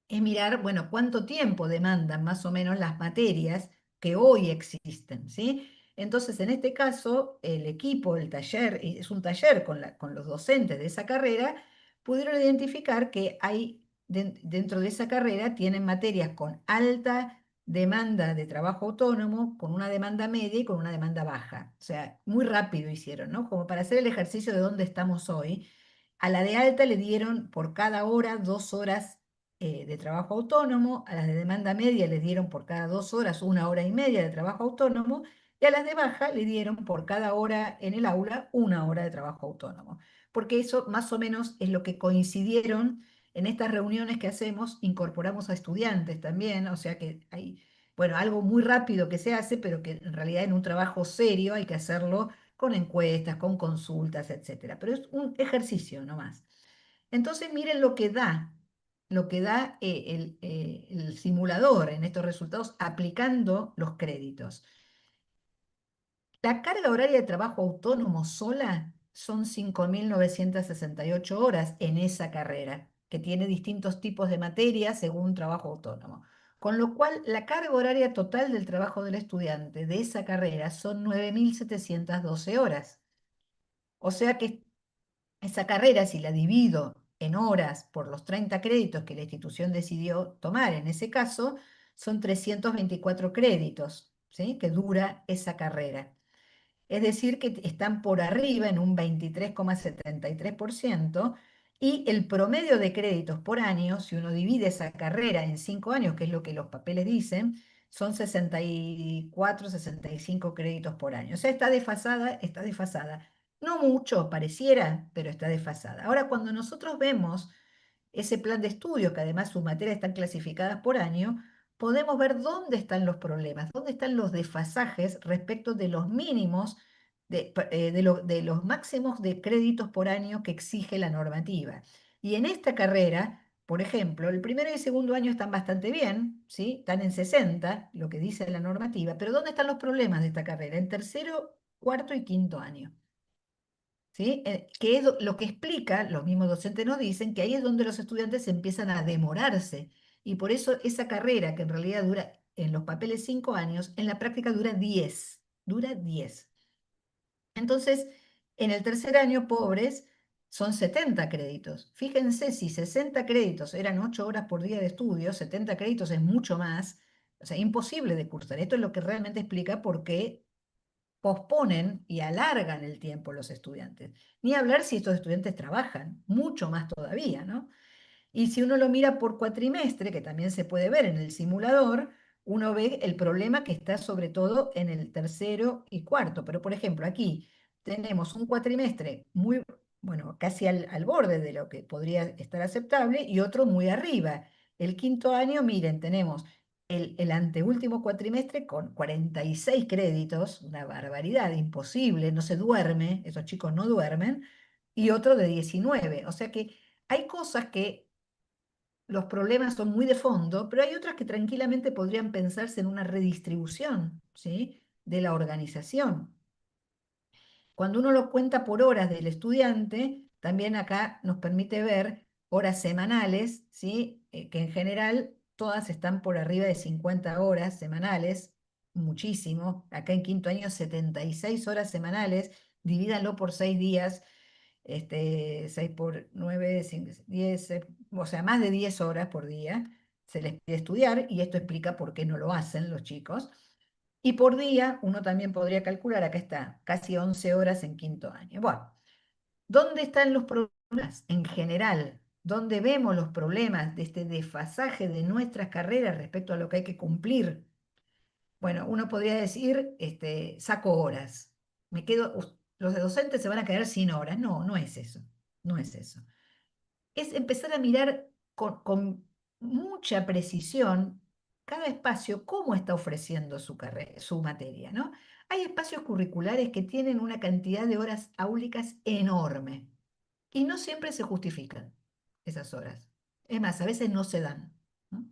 Es mirar, bueno, cuánto tiempo demandan más o menos las materias que hoy existen, ¿sí? Entonces, en este caso, el equipo, el taller, y es un taller con los docentes de esa carrera, pudieron identificar que hay dentro de esa carrera tienen materias con alta demanda de trabajo autónomo, con una demanda media y con una demanda baja. O sea, muy rápido hicieron, ¿no? Como para hacer el ejercicio de dónde estamos hoy. A la de alta le dieron por cada hora 2 horas de trabajo autónomo, a las de demanda media les dieron por cada 2 horas 1 hora y media de trabajo autónomo, y a las de baja le dieron por cada hora en el aula 1 hora de trabajo autónomo. Porque eso más o menos es lo que coincidieron en estas reuniones que hacemos, incorporamos a estudiantes también, o sea que hay, bueno, algo muy rápido que se hace, pero que en realidad en un trabajo serio hay que hacerlo con encuestas, con consultas, etcétera. Pero es un ejercicio nomás. Entonces, miren lo que da el simulador en estos resultados aplicando los créditos. La carga horaria de trabajo autónomo sola son 5.968 horas en esa carrera, que tiene distintos tipos de materias según trabajo autónomo. Con lo cual, la carga horaria total del trabajo del estudiante de esa carrera son 9.712 horas. O sea que esa carrera, si la divido en horas por los 30 créditos que la institución decidió tomar en ese caso, son 324 créditos, ¿sí? Que dura esa carrera. Es decir, que están por arriba en un 23,73% y el promedio de créditos por año, si uno divide esa carrera en 5 años, que es lo que los papeles dicen, son 64, 65 créditos por año. O sea, está desfasada, está desfasada. No mucho, pareciera, pero está desfasada. Ahora, cuando nosotros vemos ese plan de estudio, que además sus materias están clasificadas por año, podemos ver dónde están los problemas, dónde están los desfasajes respecto de los mínimos, de los máximos de créditos por año que exige la normativa. Y en esta carrera, por ejemplo, el primero y el segundo año están bastante bien, ¿sí? Están en 60, lo que dice la normativa, pero ¿dónde están los problemas de esta carrera? En tercero, cuarto y quinto año. ¿Sí? Que es lo que explica, los mismos docentes nos dicen, que ahí es donde los estudiantes empiezan a demorarse. Y por eso esa carrera, que en realidad dura en los papeles 5 años, en la práctica dura 10. Dura 10. Entonces, en el tercer año, pobres, son 70 créditos. Fíjense, si 60 créditos eran 8 horas por día de estudio, 70 créditos es mucho más. O sea, imposible de cursar. Esto es lo que realmente explica por qué posponen y alargan el tiempo los estudiantes. Ni hablar si estos estudiantes trabajan, mucho más todavía, ¿no? Y si uno lo mira por cuatrimestre, que también se puede ver en el simulador, uno ve el problema que está sobre todo en el tercero y cuarto. Pero, por ejemplo, aquí tenemos un cuatrimestre muy, bueno, casi al borde de lo que podría estar aceptable y otro muy arriba. El quinto año, miren, tenemos el anteúltimo cuatrimestre con 46 créditos, una barbaridad, imposible, no se duerme, esos chicos no duermen, y otro de 19. O sea que hay cosas que los problemas son muy de fondo, pero hay otras que tranquilamente podrían pensarse en una redistribución, ¿sí?, de la organización. Cuando uno lo cuenta por horas del estudiante, también acá nos permite ver horas semanales, ¿sí? Que en general todas están por arriba de 50 horas semanales, muchísimo. Acá en quinto año 76 horas semanales, divídanlo por 6 días, 6 por 9, 10, o sea, más de 10 horas por día se les pide estudiar, y esto explica por qué no lo hacen los chicos. Y por día uno también podría calcular, acá está, casi 11 horas en quinto año. Bueno, ¿dónde están los problemas en general? ¿Dónde vemos los problemas de este desfasaje de nuestras carreras respecto a lo que hay que cumplir? Bueno, uno podría decir, saco horas, me quedo, los docentes se van a quedar sin horas. No, no es eso, no es eso. Es empezar a mirar con mucha precisión cada espacio, cómo está ofreciendo su carrera, su materia, ¿no? Hay espacios curriculares que tienen una cantidad de horas áulicas enorme y no siempre se justifican esas horas. Es más, a veces no se dan, ¿no?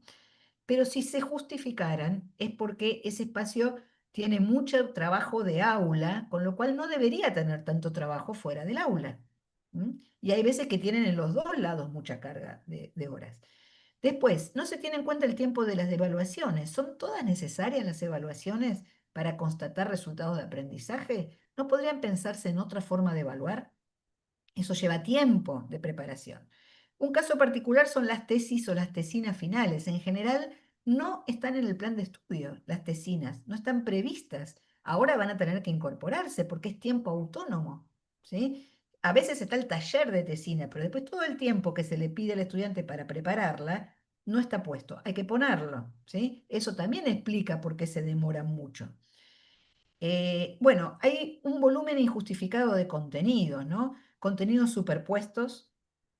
Pero si se justificaran es porque ese espacio tiene mucho trabajo de aula, con lo cual no debería tener tanto trabajo fuera del aula. ¿M? Y hay veces que tienen en los dos lados mucha carga de horas. Después, no se tiene en cuenta el tiempo de las evaluaciones. ¿Son todas necesarias las evaluaciones para constatar resultados de aprendizaje? ¿No podrían pensarse en otra forma de evaluar? Eso lleva tiempo de preparación. Un caso particular son las tesis o las tesinas finales. En general, no están en el plan de estudio las tesinas, no están previstas. Ahora van a tener que incorporarse porque es tiempo autónomo, ¿sí? A veces está el taller de tesina, pero después todo el tiempo que se le pide al estudiante para prepararla no está puesto. Hay que ponerlo, ¿sí? Eso también explica por qué se demoran mucho. Bueno, hay un volumen injustificado de contenidos, ¿no? Contenidos superpuestos,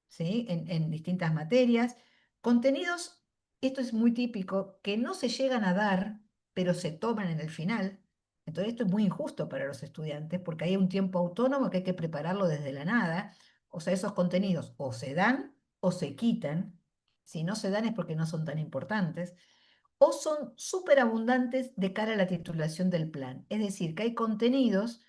¿sí? En distintas materias. Contenidos, esto es muy típico, que no se llegan a dar, pero se toman en el final. Entonces esto es muy injusto para los estudiantes porque hay un tiempo autónomo que hay que prepararlo desde la nada. O sea, esos contenidos o se dan o se quitan. Si no se dan es porque no son tan importantes o son súper abundantes de cara a la titulación del plan. Es decir, que hay contenidos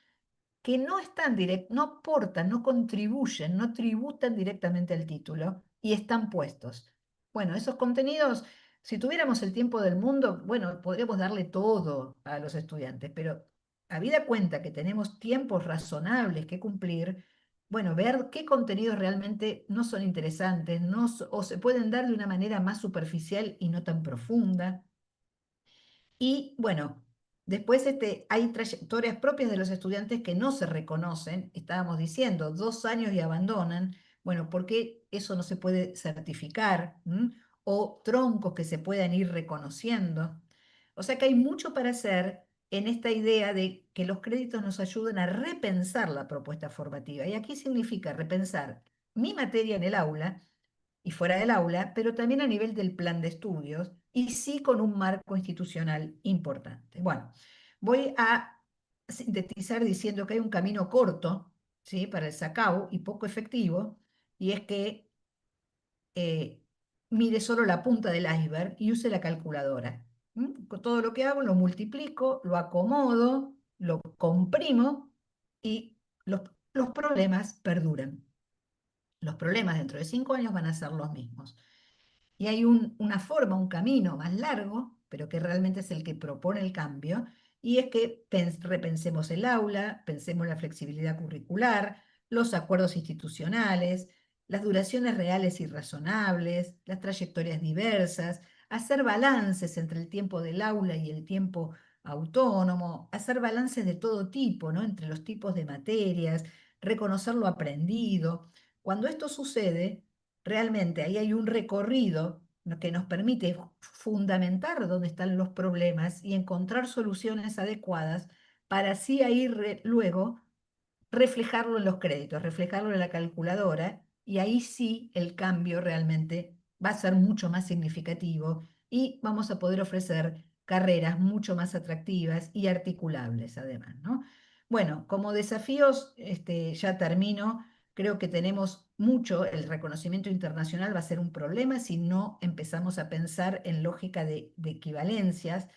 que no están no aportan, no contribuyen, no tributan directamente al título y están puestos. Bueno, esos contenidos, si tuviéramos el tiempo del mundo, bueno, podríamos darle todo a los estudiantes, pero habida cuenta que tenemos tiempos razonables que cumplir, bueno, ver qué contenidos realmente no son interesantes, o se pueden dar de una manera más superficial y no tan profunda. Y bueno, después hay trayectorias propias de los estudiantes que no se reconocen. Estábamos diciendo, 2 años y abandonan. Bueno, ¿por qué eso no se puede certificar? O troncos que se puedan ir reconociendo. O sea que hay mucho para hacer en esta idea de que los créditos nos ayuden a repensar la propuesta formativa. Y aquí significa repensar mi materia en el aula y fuera del aula, pero también a nivel del plan de estudios y sí con un marco institucional importante. Bueno, voy a sintetizar diciendo que hay un camino corto, ¿sí?, para el SACAU y poco efectivo, y es que mire solo la punta del iceberg y use la calculadora. Con todo lo que hago lo multiplico, lo acomodo, lo comprimo y los problemas perduran. Los problemas dentro de 5 años van a ser los mismos. Y hay una forma, un camino más largo, pero que realmente es el que propone el cambio, y es que repensemos el aula, pensemos la flexibilidad curricular, los acuerdos institucionales, las duraciones reales y razonables, las trayectorias diversas, hacer balances entre el tiempo del aula y el tiempo autónomo, hacer balances de todo tipo, ¿no?, entre los tipos de materias, reconocer lo aprendido. Cuando esto sucede, realmente ahí hay un recorrido lo que nos permite fundamentar dónde están los problemas y encontrar soluciones adecuadas para así ahí luego reflejarlo en los créditos, reflejarlo en la calculadora, y ahí sí el cambio realmente va a ser mucho más significativo y vamos a poder ofrecer carreras mucho más atractivas y articulables además, ¿no? Bueno, como desafíos, ya termino, creo que tenemos mucho, el reconocimiento internacional va a ser un problema si no empezamos a pensar en lógica de equivalencias,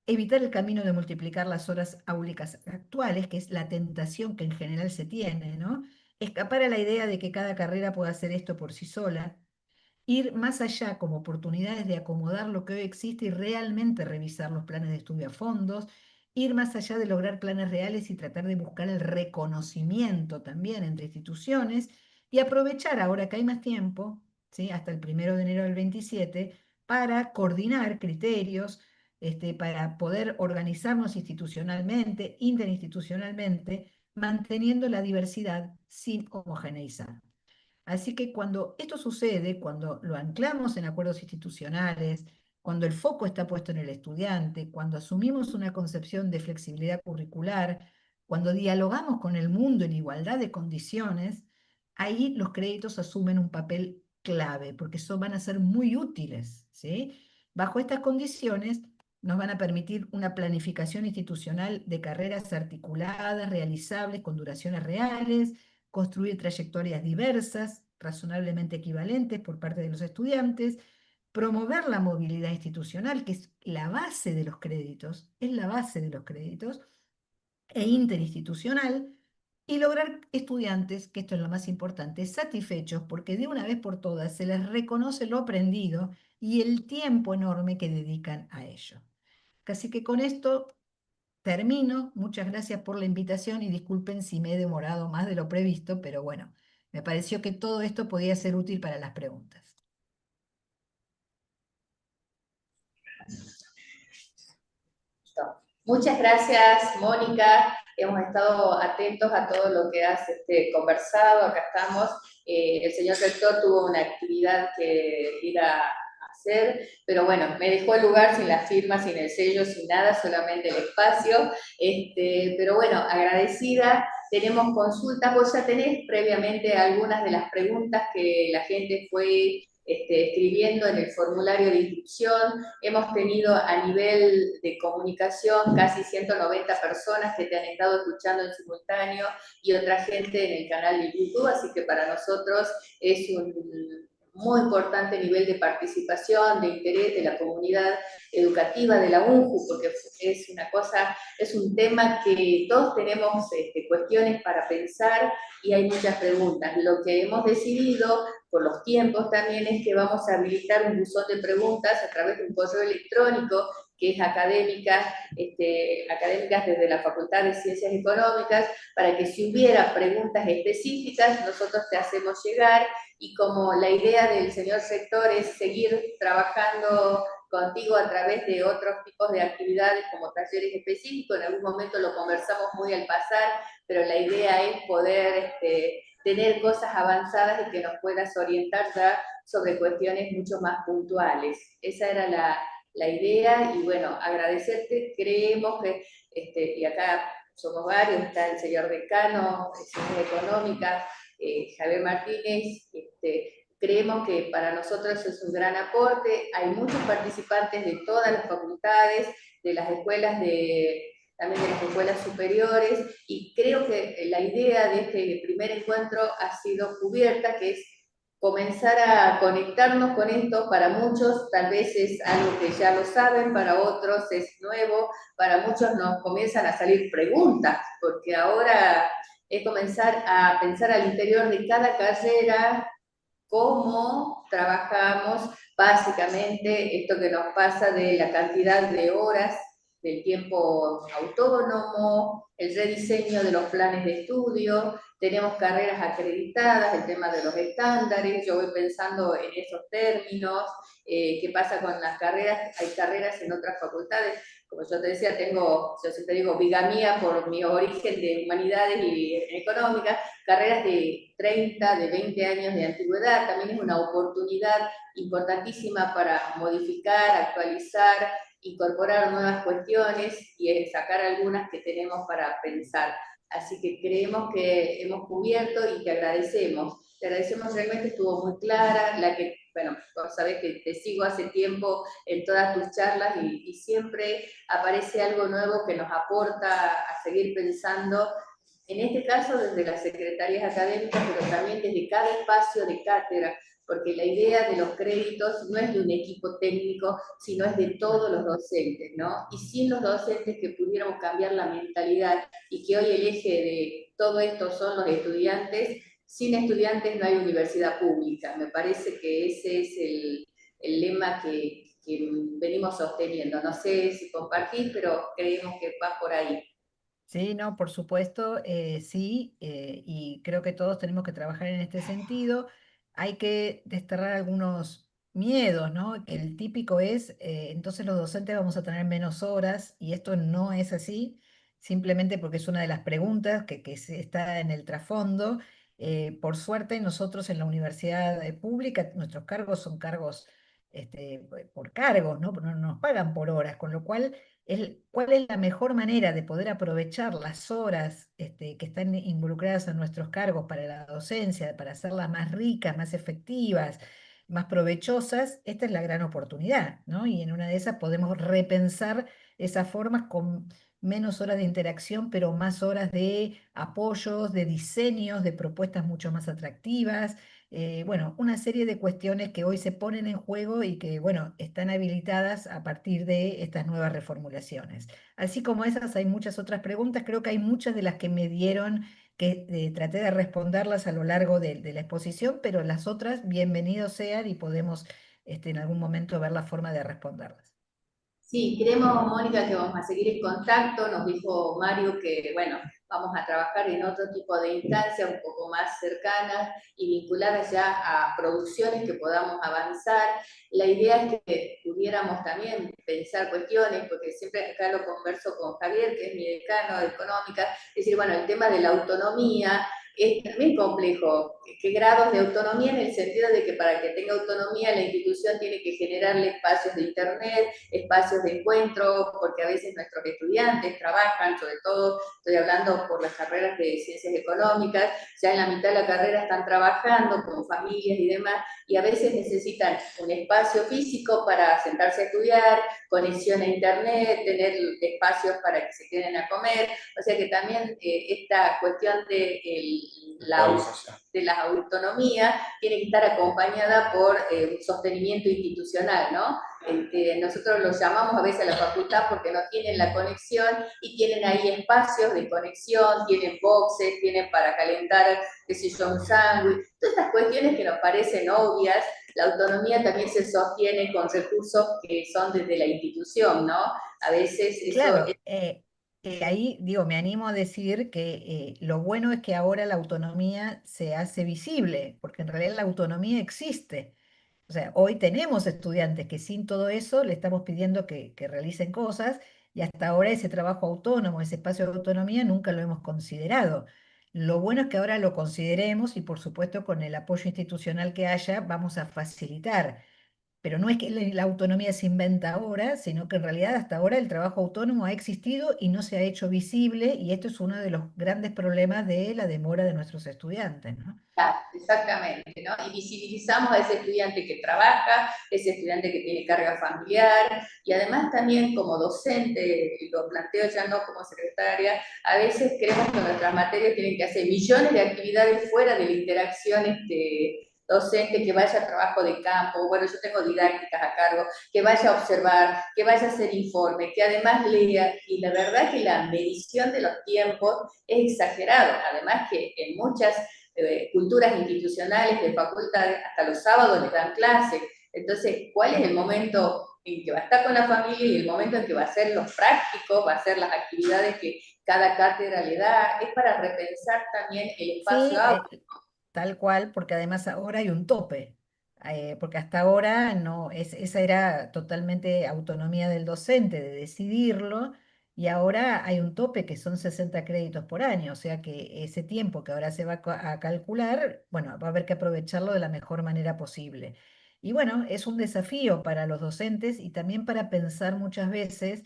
evitar el camino de multiplicar las horas áulicas actuales, que es la tentación que en general se tiene, ¿no? Escapar a la idea de que cada carrera pueda hacer esto por sí sola, ir más allá como oportunidades de acomodar lo que hoy existe y realmente revisar los planes de estudio a fondos, ir más allá de lograr planes reales y tratar de buscar el reconocimiento también entre instituciones y aprovechar ahora que hay más tiempo, ¿sí? Hasta el 1 de enero del 27, para coordinar criterios, para poder organizarnos institucionalmente, interinstitucionalmente, manteniendo la diversidad sin homogeneizar. Así que cuando esto sucede, cuando lo anclamos en acuerdos institucionales, cuando el foco está puesto en el estudiante, cuando asumimos una concepción de flexibilidad curricular, cuando dialogamos con el mundo en igualdad de condiciones, ahí los créditos asumen un papel clave, porque van a ser muy útiles, ¿sí? Bajo estas condiciones nos van a permitir una planificación institucional de carreras articuladas, realizables, con duraciones reales, construir trayectorias diversas, razonablemente equivalentes por parte de los estudiantes, promover la movilidad institucional, que es la base de los créditos, es la base de los créditos, e interinstitucional, y lograr estudiantes, que esto es lo más importante, satisfechos porque de una vez por todas se les reconoce lo aprendido y el tiempo enorme que dedican a ello. Así que con esto termino. Muchas gracias por la invitación y disculpen si me he demorado más de lo previsto, pero bueno, me pareció que todo esto podía ser útil para las preguntas. Muchas gracias, Mónica. Hemos estado atentos a todo lo que has conversado. Acá estamos. El señor rector tuvo una actividad que ir a hacer, pero bueno, me dejó el lugar sin las firmas, sin el sello, sin nada, solamente el espacio. Pero bueno, agradecida. Tenemos consultas. Vos ya tenés previamente algunas de las preguntas que la gente fue escribiendo en el formulario de inscripción. Hemos tenido a nivel de comunicación casi 190 personas que te han estado escuchando en simultáneo y otra gente en el canal de YouTube, así que para nosotros es un muy importante nivel de participación, de interés de la comunidad educativa de la UNJU, porque es una cosa, es un tema que todos tenemos cuestiones para pensar y hay muchas preguntas. Lo que hemos decidido por los tiempos también es que vamos a habilitar un buzón de preguntas a través de un correo electrónico que es académicas desde la Facultad de Ciencias Económicas, para que si hubiera preguntas específicas, nosotros te hacemos llegar, y como la idea del señor rector es seguir trabajando contigo a través de otros tipos de actividades como talleres específicos, en algún momento lo conversamos muy al pasar, pero la idea es poder tener cosas avanzadas y que nos puedas orientar ya sobre cuestiones mucho más puntuales. Esa era la idea, y bueno, agradecerte. Creemos que, y acá somos varios, está el señor decano de Ciencias Económicas, Javier Martínez, creemos que para nosotros es un gran aporte. Hay muchos participantes de todas las facultades, de las escuelas también de las escuelas superiores, y creo que la idea de este primer encuentro ha sido cubierta, que es comenzar a conectarnos con esto. Para muchos tal vez es algo que ya lo saben, para otros es nuevo, para muchos nos comienzan a salir preguntas, porque ahora es comenzar a pensar al interior de cada carrera cómo trabajamos básicamente esto que nos pasa de la cantidad de horas del tiempo autónomo, el rediseño de los planes de estudio. Tenemos carreras acreditadas, el tema de los estándares. Yo voy pensando en esos términos. ¿Qué pasa con las carreras? Hay carreras en otras facultades, como yo te decía, yo siempre digo, bigamía por mi origen de humanidades y económicas, carreras de 30, de 20 años de antigüedad, también es una oportunidad importantísima para modificar, actualizar, incorporar nuevas cuestiones y sacar algunas que tenemos para pensar. Así que creemos que hemos cubierto y te agradecemos. Te agradecemos, realmente estuvo muy clara, la que, bueno, vos sabés que te sigo hace tiempo en todas tus charlas y siempre aparece algo nuevo que nos aporta a seguir pensando, en este caso desde las secretarías académicas, pero también desde cada espacio de cátedra, porque la idea de los créditos no es de un equipo técnico, sino es de todos los docentes, ¿no? Y sin los docentes que pudiéramos cambiar la mentalidad y que hoy el eje de todo esto son los estudiantes, sin estudiantes no hay universidad pública. Me parece que ese es el lema que venimos sosteniendo. No sé si compartís, pero creemos que va por ahí. Sí, no, por supuesto, sí, y creo que todos tenemos que trabajar en este sentido. Hay que desterrar algunos miedos, ¿no? El típico es, entonces los docentes vamos a tener menos horas, y esto no es así, simplemente porque es una de las preguntas que está en el trasfondo. Por suerte, nosotros en la universidad pública, nuestros cargos son cargos por cargos, ¿no? No nos pagan por horas, con lo cual cuál es la mejor manera de poder aprovechar las horas que están involucradas en nuestros cargos para la docencia, para hacerlas más ricas, más efectivas, más provechosas. Esta es la gran oportunidad, ¿no? Y en una de esas podemos repensar esas formas con menos horas de interacción, pero más horas de apoyos, de diseños, de propuestas mucho más atractivas. Bueno, una serie de cuestiones que hoy se ponen en juego y que, bueno, están habilitadas a partir de estas nuevas reformulaciones. Así como esas, hay muchas otras preguntas. Creo que hay muchas de las que me dieron que traté de responderlas a lo largo de la exposición, pero las otras, bienvenidos sean y podemos en algún momento ver la forma de responderlas. Sí, creemos, Mónica, que vamos a seguir en contacto. Nos dijo Mario que, bueno, vamos a trabajar en otro tipo de instancias un poco más cercanas y vinculadas ya a producciones que podamos avanzar. La idea es que pudiéramos también pensar cuestiones, porque siempre acá lo converso con Javier, que es mi decano de económica, es decir, bueno, el tema de la autonomía es también complejo. ¿Qué grados de autonomía? En el sentido de que para que tenga autonomía la institución tiene que generarle espacios de internet, espacios de encuentro, porque a veces nuestros estudiantes trabajan, sobre todo estoy hablando por las carreras de ciencias económicas, ya en la mitad de la carrera están trabajando con familias y demás, y a veces necesitan un espacio físico para sentarse a estudiar, conexión a internet, tener espacios para que se queden a comer, o sea que también esta cuestión de la autonomía tiene que estar acompañada por un sostenimiento institucional, ¿no? Nosotros los llamamos a veces a la facultad porque no tienen la conexión y tienen ahí espacios de conexión, tienen boxes, tienen para calentar, qué sé yo, un sándwich, todas estas cuestiones que nos parecen obvias. La autonomía también se sostiene con recursos que son desde la institución, ¿no? A veces eso es... Claro, ahí digo, me animo a decir que lo bueno es que ahora la autonomía se hace visible, porque en realidad la autonomía existe. O sea, hoy tenemos estudiantes que sin todo eso le estamos pidiendo que realicen cosas, y hasta ahora ese trabajo autónomo, ese espacio de autonomía nunca lo hemos considerado. Lo bueno es que ahora lo consideremos, y por supuesto con el apoyo institucional que haya vamos a facilitar. Pero no es que la autonomía se inventa ahora, sino que en realidad hasta ahora el trabajo autónomo ha existido y no se ha hecho visible, y esto es uno de los grandes problemas de la demora de nuestros estudiantes, ¿no? Exactamente, ¿no? Y visibilizamos a ese estudiante que trabaja, ese estudiante que tiene carga familiar, y además también como docente, lo planteo ya no como secretaria, a veces creemos que nuestras materias tienen que hacer millones de actividades fuera de la interacción docente, que vaya a trabajo de campo, bueno, yo tengo didácticas a cargo, que vaya a observar, que vaya a hacer informe, que además lea, y la verdad que la medición de los tiempos es exagerado, además que en muchas culturas institucionales de facultades, hasta los sábados les dan clase. Entonces, ¿cuál es el momento en que va a estar con la familia y el momento en que va a hacer los prácticos, va a hacer las actividades que cada cátedra le da? Es para repensar también el espacio Sí, aula. tal cual, porque además ahora hay un tope. porque hasta ahora no, esa era totalmente autonomía del docente de decidirlo, y ahora hay un tope que son 60 créditos por año, o sea que ese tiempo que ahora se va a calcular, bueno, va a haber que aprovecharlo de la mejor manera posible. Y bueno, es un desafío para los docentes y también para pensar muchas veces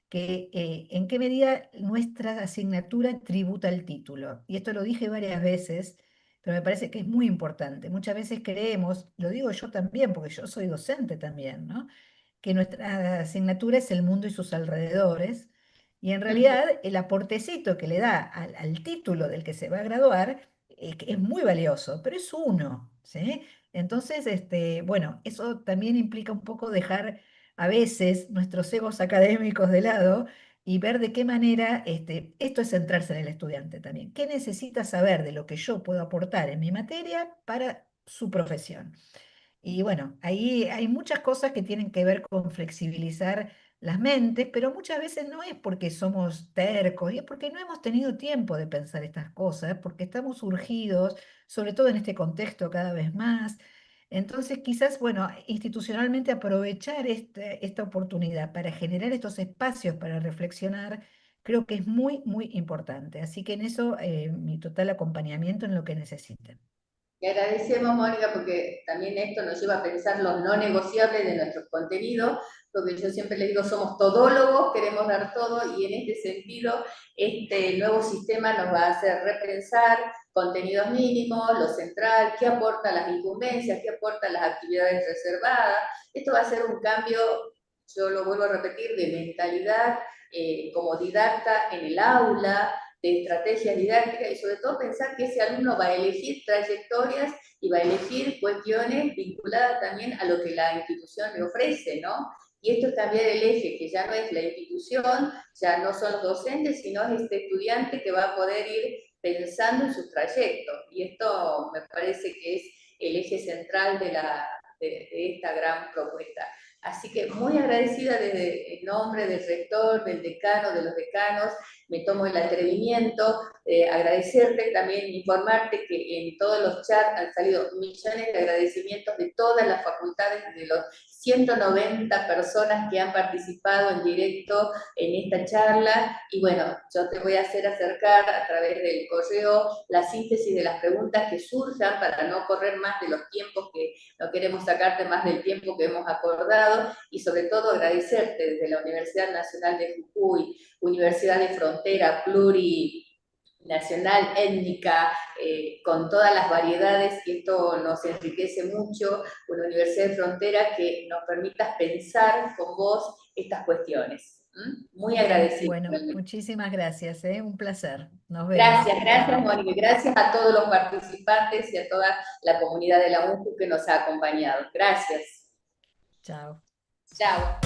que en qué medida nuestra asignatura tributa el título. Y esto lo dije varias veces, pero me parece que es muy importante. Muchas veces creemos, lo digo yo también, porque yo soy docente también, ¿no? Que nuestra asignatura es el mundo y sus alrededores, y en realidad el aportecito que le da al título del que se va a graduar que es muy valioso, pero es uno, ¿sí? Entonces, bueno, eso también implica un poco dejar a veces nuestros egos académicos de lado y ver de qué manera esto es centrarse en el estudiante también. ¿Qué necesita saber de lo que yo puedo aportar en mi materia para su profesión? Y bueno, ahí hay muchas cosas que tienen que ver con flexibilizar las mentes, pero muchas veces no es porque somos tercos, y es porque no hemos tenido tiempo de pensar estas cosas, porque estamos urgidos, sobre todo en este contexto cada vez más. Entonces, quizás, bueno, institucionalmente aprovechar esta oportunidad para generar estos espacios para reflexionar, creo que es muy, muy importante. Así que en eso, mi total acompañamiento en lo que necesiten. Le agradecemos, Mónica, porque también esto nos lleva a pensar los no negociables de nuestros contenidos, porque yo siempre les digo, somos todólogos, queremos dar todo, y en este sentido, este nuevo sistema nos va a hacer repensar contenidos mínimos, lo central, qué aporta las incumbencias, qué aporta las actividades reservadas. Esto va a ser un cambio, yo lo vuelvo a repetir, de mentalidad como didacta en el aula, de estrategias didácticas, y sobre todo pensar que ese alumno va a elegir trayectorias y va a elegir cuestiones vinculadas también a lo que la institución le ofrece, ¿no? Y esto es cambiar el eje, que ya no es la institución, ya no son los docentes, sino es este estudiante que va a poder ir pensando en sus trayectos. Y esto me parece que es el eje central de esta gran propuesta. Así que muy agradecida desde el nombre del rector, del decano, de los decanos, me tomo el atrevimiento de agradecerte, también informarte que en todos los chats han salido millones de agradecimientos de todas las facultades, de los 190 personas que han participado en directo en esta charla, y bueno, yo te voy a hacer acercar a través del correo la síntesis de las preguntas que surjan para no correr más de los tiempos, que no queremos sacarte más del tiempo que hemos acordado, y sobre todo agradecerte desde la Universidad Nacional de Jujuy, Universidad de Frontera, plurinacional, étnica, con todas las variedades, y esto nos enriquece mucho, una universidad de frontera que nos permita pensar con vos estas cuestiones. Muy Bien, agradecida. bueno, muchísimas gracias, un placer. Nos vemos. Gracias, gracias Mónica, gracias a todos los participantes y a toda la comunidad de la UNJU que nos ha acompañado. Gracias. Chao. Chao.